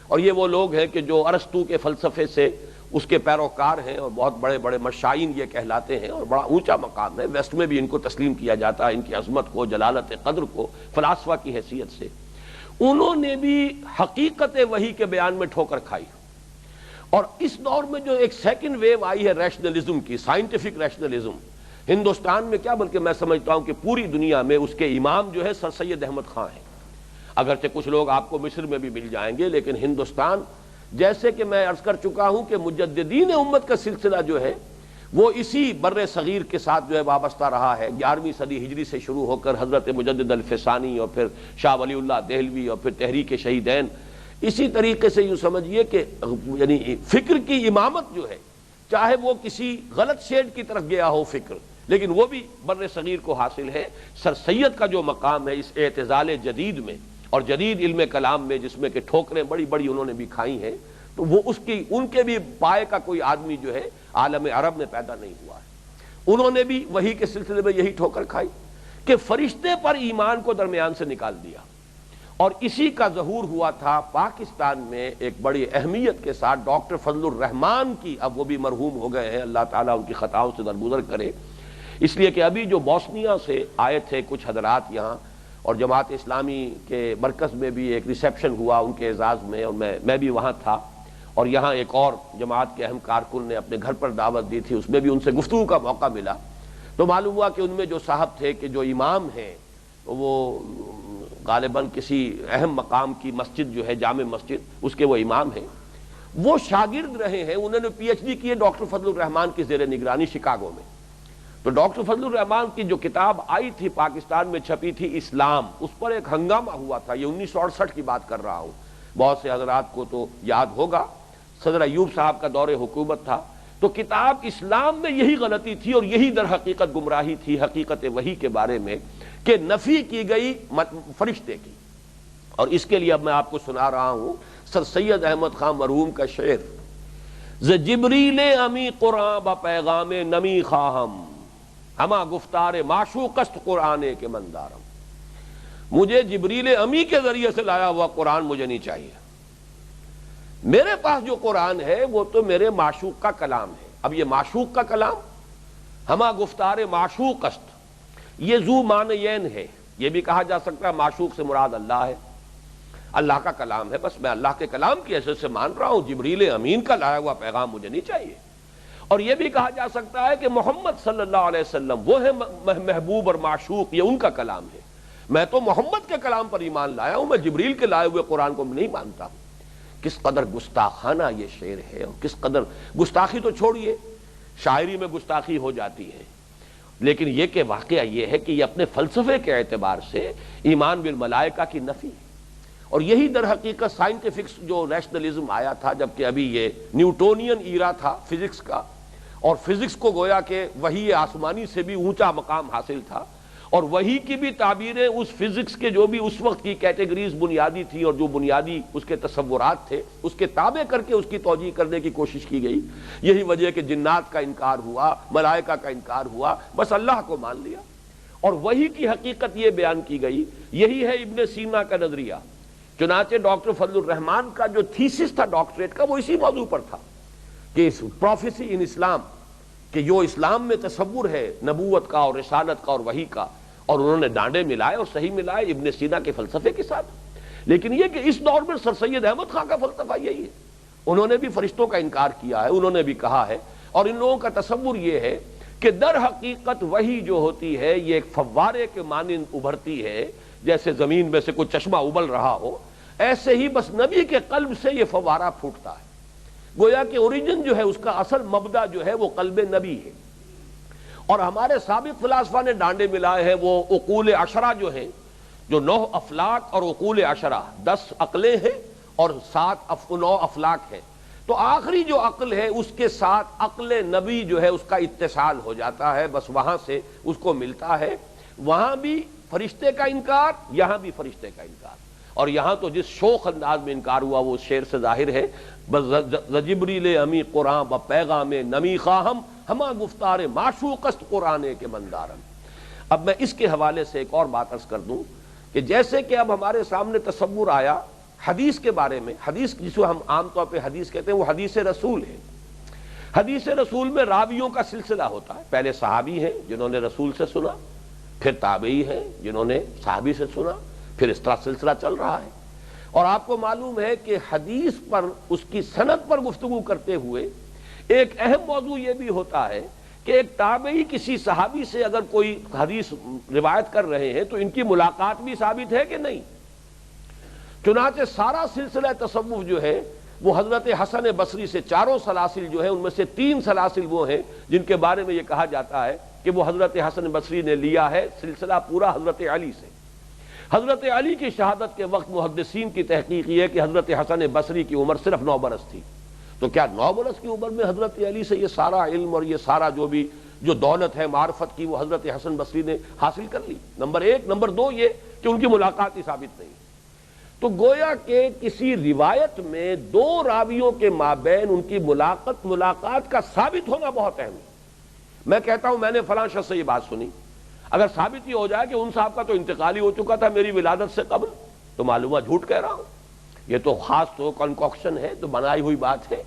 اور یہ وہ لوگ ہیں کہ جو ارسطو کے فلسفے سے اس کے پیروکار ہیں اور بہت بڑے بڑے مشائین یہ کہلاتے ہیں، اور بڑا اونچا مقام ہے، ویسٹ میں بھی ان کو تسلیم کیا جاتا ہے، ان کی عظمت کو، جلالت قدر کو فلاسفہ کی حیثیت سے۔ انہوں نے بھی حقیقت وحی کے بیان میں ٹھوکر کھائی، اور اس دور میں جو ایک سیکنڈ ویو آئی ہے ریشنلزم کی، سائنٹیفک ریشنلزم، ہندوستان میں کیا بلکہ میں سمجھتا ہوں کہ پوری دنیا میں اس کے امام جو ہے سر سید احمد خان ہیں، اگرچہ کچھ لوگ آپ کو مصر میں بھی مل جائیں گے، لیکن ہندوستان، جیسے کہ میں عرض کر چکا ہوں کہ مجددین امت کا سلسلہ جو ہے وہ اسی بر صغیر کے ساتھ جو ہے وابستہ رہا ہے، 11ویں صدی ہجری سے شروع ہو کر حضرت مجدد الفسانی اور پھر شاہ ولی اللہ دہلوی اور پھر تحریک شہیدین، اسی طریقے سے یوں سمجھیے کہ یعنی فکر کی امامت جو ہے، چاہے وہ کسی غلط شیڈ کی طرف گیا ہو فکر، لیکن وہ بھی بر صغیر کو حاصل ہے۔ سر سید کا جو مقام ہے اس اعتزال جدید میں اور جدید علم کلام میں، جس میں کہ ٹھوکریں بڑی بڑی انہوں نے بھی کھائی ہیں، تو وہ ان کے بھی پائے کا کوئی آدمی جو ہے عالم عرب میں پیدا نہیں ہوا ہے۔ انہوں نے بھی وحی کے سلسلے میں یہی ٹھوکر کھائی کہ فرشتے پر ایمان کو درمیان سے نکال دیا، اور اسی کا ظہور ہوا تھا پاکستان میں ایک بڑی اہمیت کے ساتھ ڈاکٹر فضل الرحمان کی، اب وہ بھی مرحوم ہو گئے ہیں، اللہ تعالیٰ ان کی خطاؤں سے درگزر کرے، اس لیے کہ ابھی جو بوسنیا سے آئے تھے کچھ حضرات یہاں، اور جماعت اسلامی کے مرکز میں بھی ایک ریسیپشن ہوا ان کے اعزاز میں، اور میں بھی وہاں تھا، اور یہاں ایک اور جماعت کے اہم کارکن نے اپنے گھر پر دعوت دی تھی، اس میں بھی ان سے گفتگو کا موقع ملا، تو معلوم ہوا کہ ان میں جو صاحب تھے کہ جو امام ہیں وہ غالباً کسی اہم مقام کی مسجد جو ہے جامع مسجد، اس کے وہ امام ہیں، وہ شاگرد رہے ہیں، انہوں نے پی ایچ ڈی کی ہے ڈاکٹر فضل الرحمان کی زیر نگرانی شکاگو میں. تو ڈاکٹر فضل الرحمان کی جو کتاب آئی تھی پاکستان میں چھپی تھی اسلام، اس پر ایک ہنگامہ ہوا تھا. یہ 1968 کی بات کر رہا ہوں، بہت سے حضرات کو تو یاد ہوگا. صدر ایوب صاحب کا دور حکومت تھا. تو کتاب اسلام میں یہی غلطی تھی اور یہی در حقیقت گمراہی تھی حقیقت وحی کے بارے میں، کہ نفی کی گئی فرشتے کی. اور اس کے لیے اب میں آپ کو سنا رہا ہوں سر سید احمد خان مرحوم کا شعر. ز جبریل امی قرآن با پیغام نمی خواہم، ہما گفتار معشوق است قرآن کے مندارم. مجھے جبریل امی کے ذریعے سے لایا ہوا قرآن مجھے نہیں چاہیے. میرے پاس جو قرآن ہے وہ تو میرے معشوق کا کلام ہے. اب یہ معشوق کا کلام، ہما گفتار معشوق است، یہ ذو معنیین ہے. یہ بھی کہا جا سکتا ہے معشوق سے مراد اللہ ہے، اللہ کا کلام ہے. بس میں اللہ کے کلام کی حیثیت سے مان رہا ہوں، جبریل امین کا لایا ہوا پیغام مجھے نہیں چاہیے. اور یہ بھی کہا جا سکتا ہے کہ محمد صلی اللہ علیہ وسلم وہ ہے محبوب اور معشوق، یہ ان کا کلام ہے. میں تو محمد کے کلام پر ایمان لایا ہوں، میں جبریل کے لائے ہوئے قرآن کو نہیں مانتا ہوں. کس قدر گستاخانہ یہ شعر ہے، اور کس قدر گستاخی تو چھوڑیے، شاعری میں گستاخی ہو جاتی ہے، لیکن یہ کہ واقعہ یہ ہے کہ یہ اپنے فلسفے کے اعتبار سے ایمان بالملائکہ کی نفی ہے. اور یہی در حقیقت سائنٹیفکس جو نیشنلزم آیا تھا، جبکہ ابھی یہ نیوٹونین ایرا تھا فزکس کا، اور فزکس کو گویا کہ وحی آسمانی سے بھی اونچا مقام حاصل تھا، اور وحی کی بھی تعبیریں اس فزکس کے جو بھی اس وقت کی کیٹیگریز بنیادی تھی اور جو بنیادی اس کے تصورات تھے اس کے تابع کر کے اس کی توجیہ کرنے کی کوشش کی گئی. یہی وجہ کہ جنات کا انکار ہوا، ملائکہ کا انکار ہوا، بس اللہ کو مان لیا. اور وحی کی حقیقت یہ بیان کی گئی. یہی ہے ابن سینا کا نظریہ. چنانچہ ڈاکٹر فضل الرحمان کا جو تھیسس تھا ڈاکٹریٹ کا، وہ اسی موضوع پر تھا کہ پروفیسی ان اسلام، کہ جو اسلام میں تصور ہے نبوت کا اور رسالت کا اور وحی کا، اور انہوں نے ڈانڈے ملائے اور صحیح ملائے ابن سینا کے فلسفے کے ساتھ. لیکن یہ کہ اس دور میں سر سید احمد خان کا فلسفہ یہی ہے. انہوں نے بھی فرشتوں کا انکار کیا ہے، انہوں نے بھی کہا ہے، اور ان لوگوں کا تصور یہ ہے کہ در حقیقت وحی جو ہوتی ہے یہ ایک فوارے کے مانند ابھرتی ہے، جیسے زمین میں سے کوئی چشمہ ابل رہا ہو، ایسے ہی بس نبی کے قلب سے یہ فوارہ پھوٹتا ہے. گویا کہ اوریجن جو ہے اس کا اصل مبدا جو ہے وہ قلب نبی ہے. اور ہمارے سابق فلاسفہ نے ڈانڈے ملائے ہیں وہ عقول عشرہ جو ہیں، جو 9 افلاک اور عقول عشرہ، 10 عقلیں ہیں اور 9 افلاک ہیں. تو آخری جو عقل ہے اس کے ساتھ عقل نبی جو ہے اس کا اتصال ہو جاتا ہے، بس وہاں سے اس کو ملتا ہے. وہاں بھی فرشتے کا انکار، یہاں بھی فرشتے کا انکار. اور یہاں تو جس شوق انداز میں انکار ہوا وہ شعر سے ظاہر ہے. جبریل امی قرآن با پیغام نمی خواہم، ہما گفتار معشوق است قرآن کے مندارم. اب میں اس کے حوالے سے ایک اور بات عرض کر دوں کہ جیسے کہ اب ہمارے سامنے تصور آیا حدیث کے بارے میں. حدیث جس کو ہم عام طور پہ حدیث کہتے ہیں وہ حدیث رسول ہے. حدیث رسول میں راویوں کا سلسلہ ہوتا ہے. پہلے صحابی ہیں جنہوں نے رسول سے سنا، پھر تابعی ہیں جنہوں نے صحابی سے سنا، پھر اس طرح سلسلہ چل رہا ہے. اور آپ کو معلوم ہے کہ حدیث پر، اس کی سند پر گفتگو کرتے ہوئے ایک اہم موضوع یہ بھی ہوتا ہے کہ ایک تابعی کسی صحابی سے اگر کوئی حدیث روایت کر رہے ہیں تو ان کی ملاقات بھی ثابت ہے کہ نہیں. چنانچہ سارا سلسلہ تصوف جو ہے وہ حضرت حسن بصری سے، چاروں سلاسل جو ہیں ان میں سے 3 سلاسل وہ ہیں جن کے بارے میں یہ کہا جاتا ہے کہ وہ حضرت حسن بصری نے لیا ہے سلسلہ پورا حضرت علی سے. حضرت علی کی شہادت کے وقت محدثین کی تحقیق یہ ہے کہ حضرت حسن بصری کی عمر صرف 9 برس تھی. تو کیا 9 برس کی عمر میں حضرت علی سے یہ سارا علم اور یہ سارا جو دولت ہے معرفت کی وہ حضرت حسن بصری نے حاصل کر لی؟ نمبر 1. نمبر 2 یہ کہ ان کی ملاقات ہی ثابت نہیں. تو گویا کہ کسی روایت میں 2 راویوں کے مابین ان کی ملاقات کا ثابت ہونا بہت اہم ہے. میں کہتا ہوں میں نے فلاں شخص سے یہ بات سنی، اگر ثابت یہ ہو جائے کہ ان صاحب کا تو انتقال ہی ہو چکا تھا میری ولادت سے قبل، تو معلوم ہے جھوٹ کہہ رہا ہوں. یہ تو خاص تو کنکوکشن ہے، تو بنائی ہوئی بات ہے.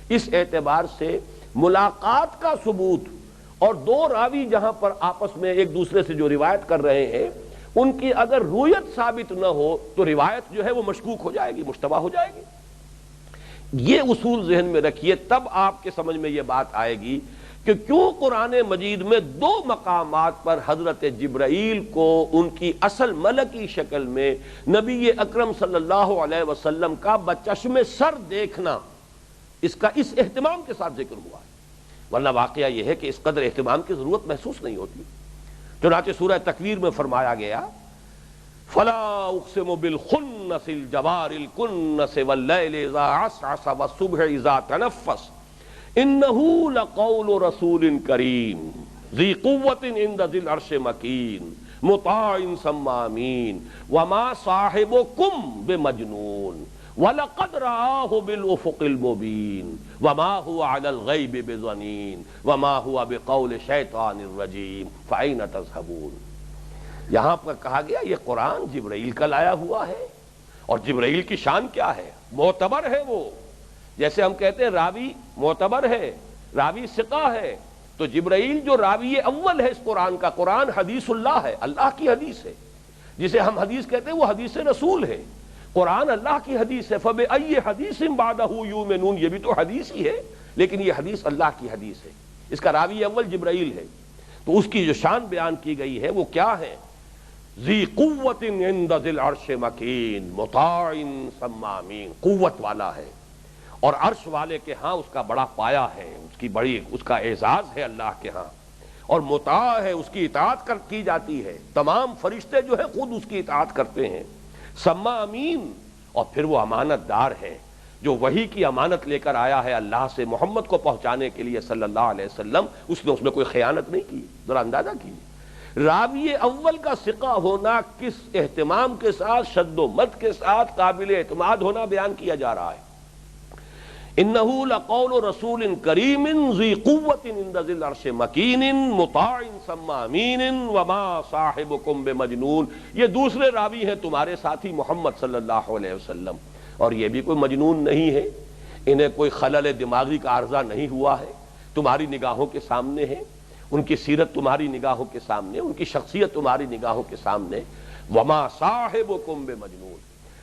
اس اعتبار سے ملاقات کا ثبوت اور 2 راوی جہاں پر آپس میں ایک دوسرے سے جو روایت کر رہے ہیں ان کی اگر رویت ثابت نہ ہو تو روایت جو ہے وہ مشکوک ہو جائے گی، مشتبہ ہو جائے گی. یہ اصول ذہن میں رکھیے، تب آپ کے سمجھ میں یہ بات آئے گی کہ کیوں قرآن مجید میں 2 مقامات پر حضرت جبرائیل کو ان کی اصل ملکی شکل میں نبی اکرم صلی اللہ علیہ وسلم کا بچشم سر دیکھنا اس کا اس اہتمام کے ساتھ ذکر ہوا ہے، ورنہ واقعہ یہ ہے کہ اس قدر اہتمام کی ضرورت محسوس نہیں ہوتی۔ چنانچہ سورہ تکویر میں فرمایا گیا فلا اقسم بالخنس الجوار الکنس واللیل اذا عسعس والصبح اذا تنفس انه لقول رسول کریم ذی قوت عند ذی العرش مکین مطاع ثم امین وما صاحبکم بمجنون وَلَقَدْ رَآهُ بِالْأُفُقِ الْمُبِينِ وَمَا هُوَ عَلَى الْغَيْبِ بِضَنِينٍ وَمَا هُوَ بِقَوْلِ شَيْطَانٍ رَجِيمٍ فَأَيْنَ تَذْهَبُونَ۔ یہاں پر کہا گیا یہ قرآن جبرائیل کا لایا ہوا ہے، اور جبرائیل کی شان کیا ہے؟ معتبر ہے وہ، جیسے ہم کہتے ہیں راوی معتبر ہے، راوی ثقہ ہے، تو جبرائیل جو راوی اول ہے اس قرآن کا، قرآن حدیث اللہ ہے، اللہ کی حدیث ہے، جسے ہم حدیث کہتے ہیں وہ حدیث رسول ہے، قرآن اللہ کی حدیث ہے۔ فَبِأَيِّ حَدِيثٍ بَعْدَهُ يُؤْمِنُونَ، یہ بھی تو حدیث ہی ہے، لیکن یہ حدیث اللہ کی حدیث ہے، اس کا راوی اول جبرائیل ہے۔ تو اس کی جو شان بیان کی گئی ہے وہ کیا ہے؟ ذی قوت عند ذی العرش مکین مطاع ثم امین، قوت والا ہے اور عرش والے کے ہاں اس کا بڑا پایہ ہے، اس کا اعزاز ہے اللہ کے ہاں، اور مطاع ہے، اس کی اطاعت کی جاتی ہے، تمام فرشتے جو ہیں خود اس کی اطاعت کرتے ہیں۔ ثم امین، اور پھر وہ امانت دار ہے جو وحی کی امانت لے کر آیا ہے اللہ سے محمد کو پہنچانے کے لیے صلی اللہ علیہ وسلم، اس نے اس میں کوئی خیانت نہیں کی۔ ذرا اندازہ کیجیے راوی اول کا ثقہ ہونا کس اہتمام کے ساتھ، شد و مد کے ساتھ قابل اعتماد ہونا بیان کیا جا رہا ہے۔ انہ لقول رسول کریم ذی قوت عند ذی العرش مکین مطاع ثم امین وما صاحبکم بمجنون، یہ دوسرے راوی ہیں تمہارے ساتھی محمد صلی اللہ علیہ وسلم، اور یہ بھی کوئی مجنون نہیں ہے، انہیں کوئی خلل دماغی کا عارضہ نہیں ہوا ہے، تمہاری نگاہوں کے سامنے ہے، ان کی سیرت تمہاری نگاہوں کے سامنے، ان کی شخصیت تمہاری نگاہوں کے سامنے۔ وما صاحبکم بمجنون۔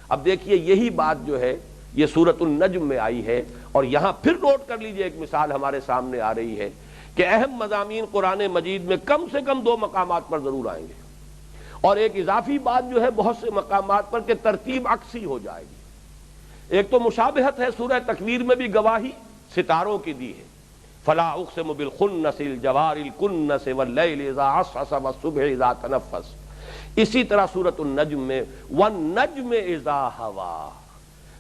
اب دیکھیے یہی بات جو ہے یہ سورۃ النجم میں آئی ہے، اور یہاں پھر نوٹ کر لیجئے ایک مثال ہمارے سامنے آ رہی ہے کہ اہم مضامین قرآن مجید میں کم سے کم 2 مقامات پر ضرور آئیں گے، اور ایک اضافی بات جو ہے بہت سے مقامات پر کہ ترتیب عکسی ہو جائے گی۔ ایک تو مشابہت ہے، سورہ تکویر میں بھی گواہی ستاروں کی دی ہے، فلا اقسم بالخنس الجوار الکنس واللیل اذا عسعس والصبح اذا تنفس۔ اسی طرح سورۃ النجم میں والنجم اذا ہوا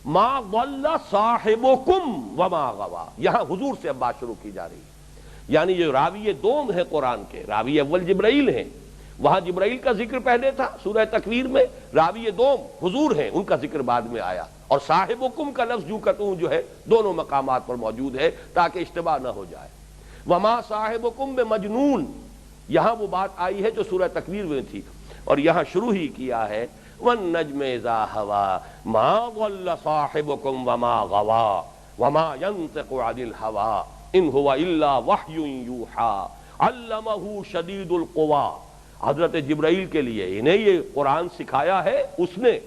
ما ضل صاحبکم وما غوا، یہاں حضور سے اب بات شروع کی جا رہی ہے، یعنی یہ راوی دوم ہے قرآن کے، راوی اول جبرائیل ہیں، وہاں جبرائیل کا ذکر پہلے تھا سورہ تکویر میں، راوی دوم حضور ہیں، ان کا ذکر بعد میں آیا، اور صاحبکم کا لفظ جو کتوں جو ہے دونوں مقامات پر موجود ہے تاکہ اشتباہ نہ ہو جائے۔ وما صاحبکم بمجنون، یہاں وہ بات آئی ہے جو سورہ تکویر میں تھی، اور یہاں شروع ہی کیا ہے والنجم اذا ہوا ما ضل صاحبکم وما غوا وما ينطق عن الهوى ان هو الا وحی یوحى علمہ شدید القوى۔ حضرت جبرائیل کے لیے انہیں یہ قرآن سکھایا ہے اس نے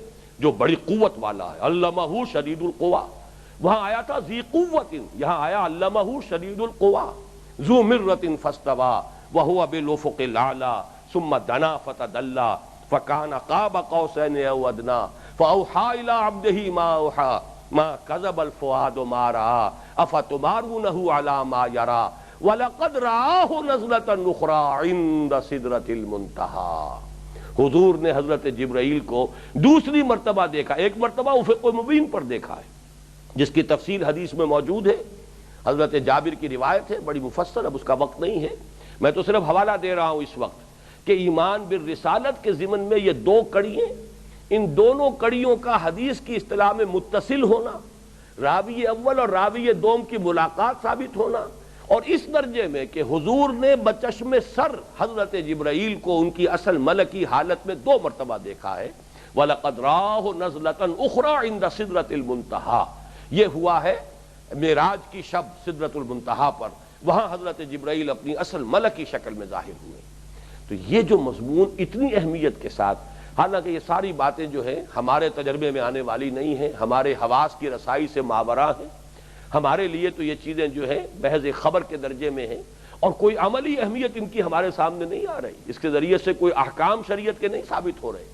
جو بڑی قوت والا ہے، علمہ شدید القوى، وہاں آیا تھا ذی قوت، یہاں آیا علمہ شدید القوى، ذو مرۃ فاستوى وهو بالافق الاعلی ثم دنا فتدلى فکان قاب قوسین او ادنی فاوحی الی عبدہ ما اوحی ما کذب الفؤاد ما رأى افتمارونہ علی ما یری ولقد رآہ نزلۃ اخری عند سدرۃ المنتہی۔ حضور نے حضرت جبرائیل کو دوسری مرتبہ دیکھا، ایک مرتبہ افق مبین پر دیکھا ہے جس کی تفصیل حدیث میں موجود ہے، حضرت جابر کی روایت ہے بڑی مفصل، اب اس کا وقت نہیں ہے، میں تو صرف حوالہ دے رہا ہوں اس وقت کہ ایمان بالرسالت کے ضمن میں یہ 2 کڑیاں، ان دونوں کڑیوں کا حدیث کی اصطلاح میں متصل ہونا، راوی اول اور راوی دوم کی ملاقات ثابت ہونا، اور اس درجے میں کہ حضور نے بچشم سر حضرت جبرائیل کو ان کی اصل ملکی حالت میں 2 مرتبہ دیکھا ہے۔ وَلَقَدْ رَآهُ نَزْلَةً أُخْرَىٰ عِنْدَ سِدْرَةِ الْمُنتَهَىٰ، یہ ہوا ہے معراج کی شب سدرۃ المنتہا پر، وہاں حضرت جبرائیل اپنی اصل ملکی شکل میں ظاہر ہوئے۔ تو یہ جو مضمون اتنی اہمیت کے ساتھ، حالانکہ یہ ساری باتیں جو ہیں ہمارے تجربے میں آنے والی نہیں ہیں، ہمارے حواس کی رسائی سے ماوراء ہیں، ہمارے لیے تو یہ چیزیں جو ہیں محض خبر کے درجے میں ہیں، اور کوئی عملی اہمیت ان کی ہمارے سامنے نہیں آ رہی، اس کے ذریعے سے کوئی احکام شریعت کے نہیں ثابت ہو رہے،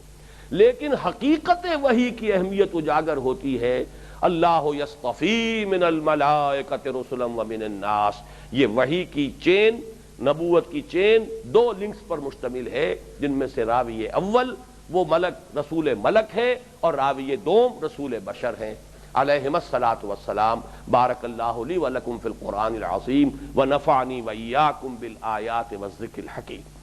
لیکن حقیقت وحی کی اہمیت اجاگر ہوتی ہے اللہ یصطفی من الملائکۃ رسلا ومن الناس، یہ وحی کی چین، نبوت کی چین دو لنکس پر مشتمل ہے، جن میں سے راوی اول وہ ملک رسول ملک ہے اور راوی دوم رسول بشر ہیں علیہم الصلاۃ والسلام۔ بارک اللہ لی ولکم فی القرآن العظیم ونفعنی وإیاکم بالآیات والذکر الحکیم۔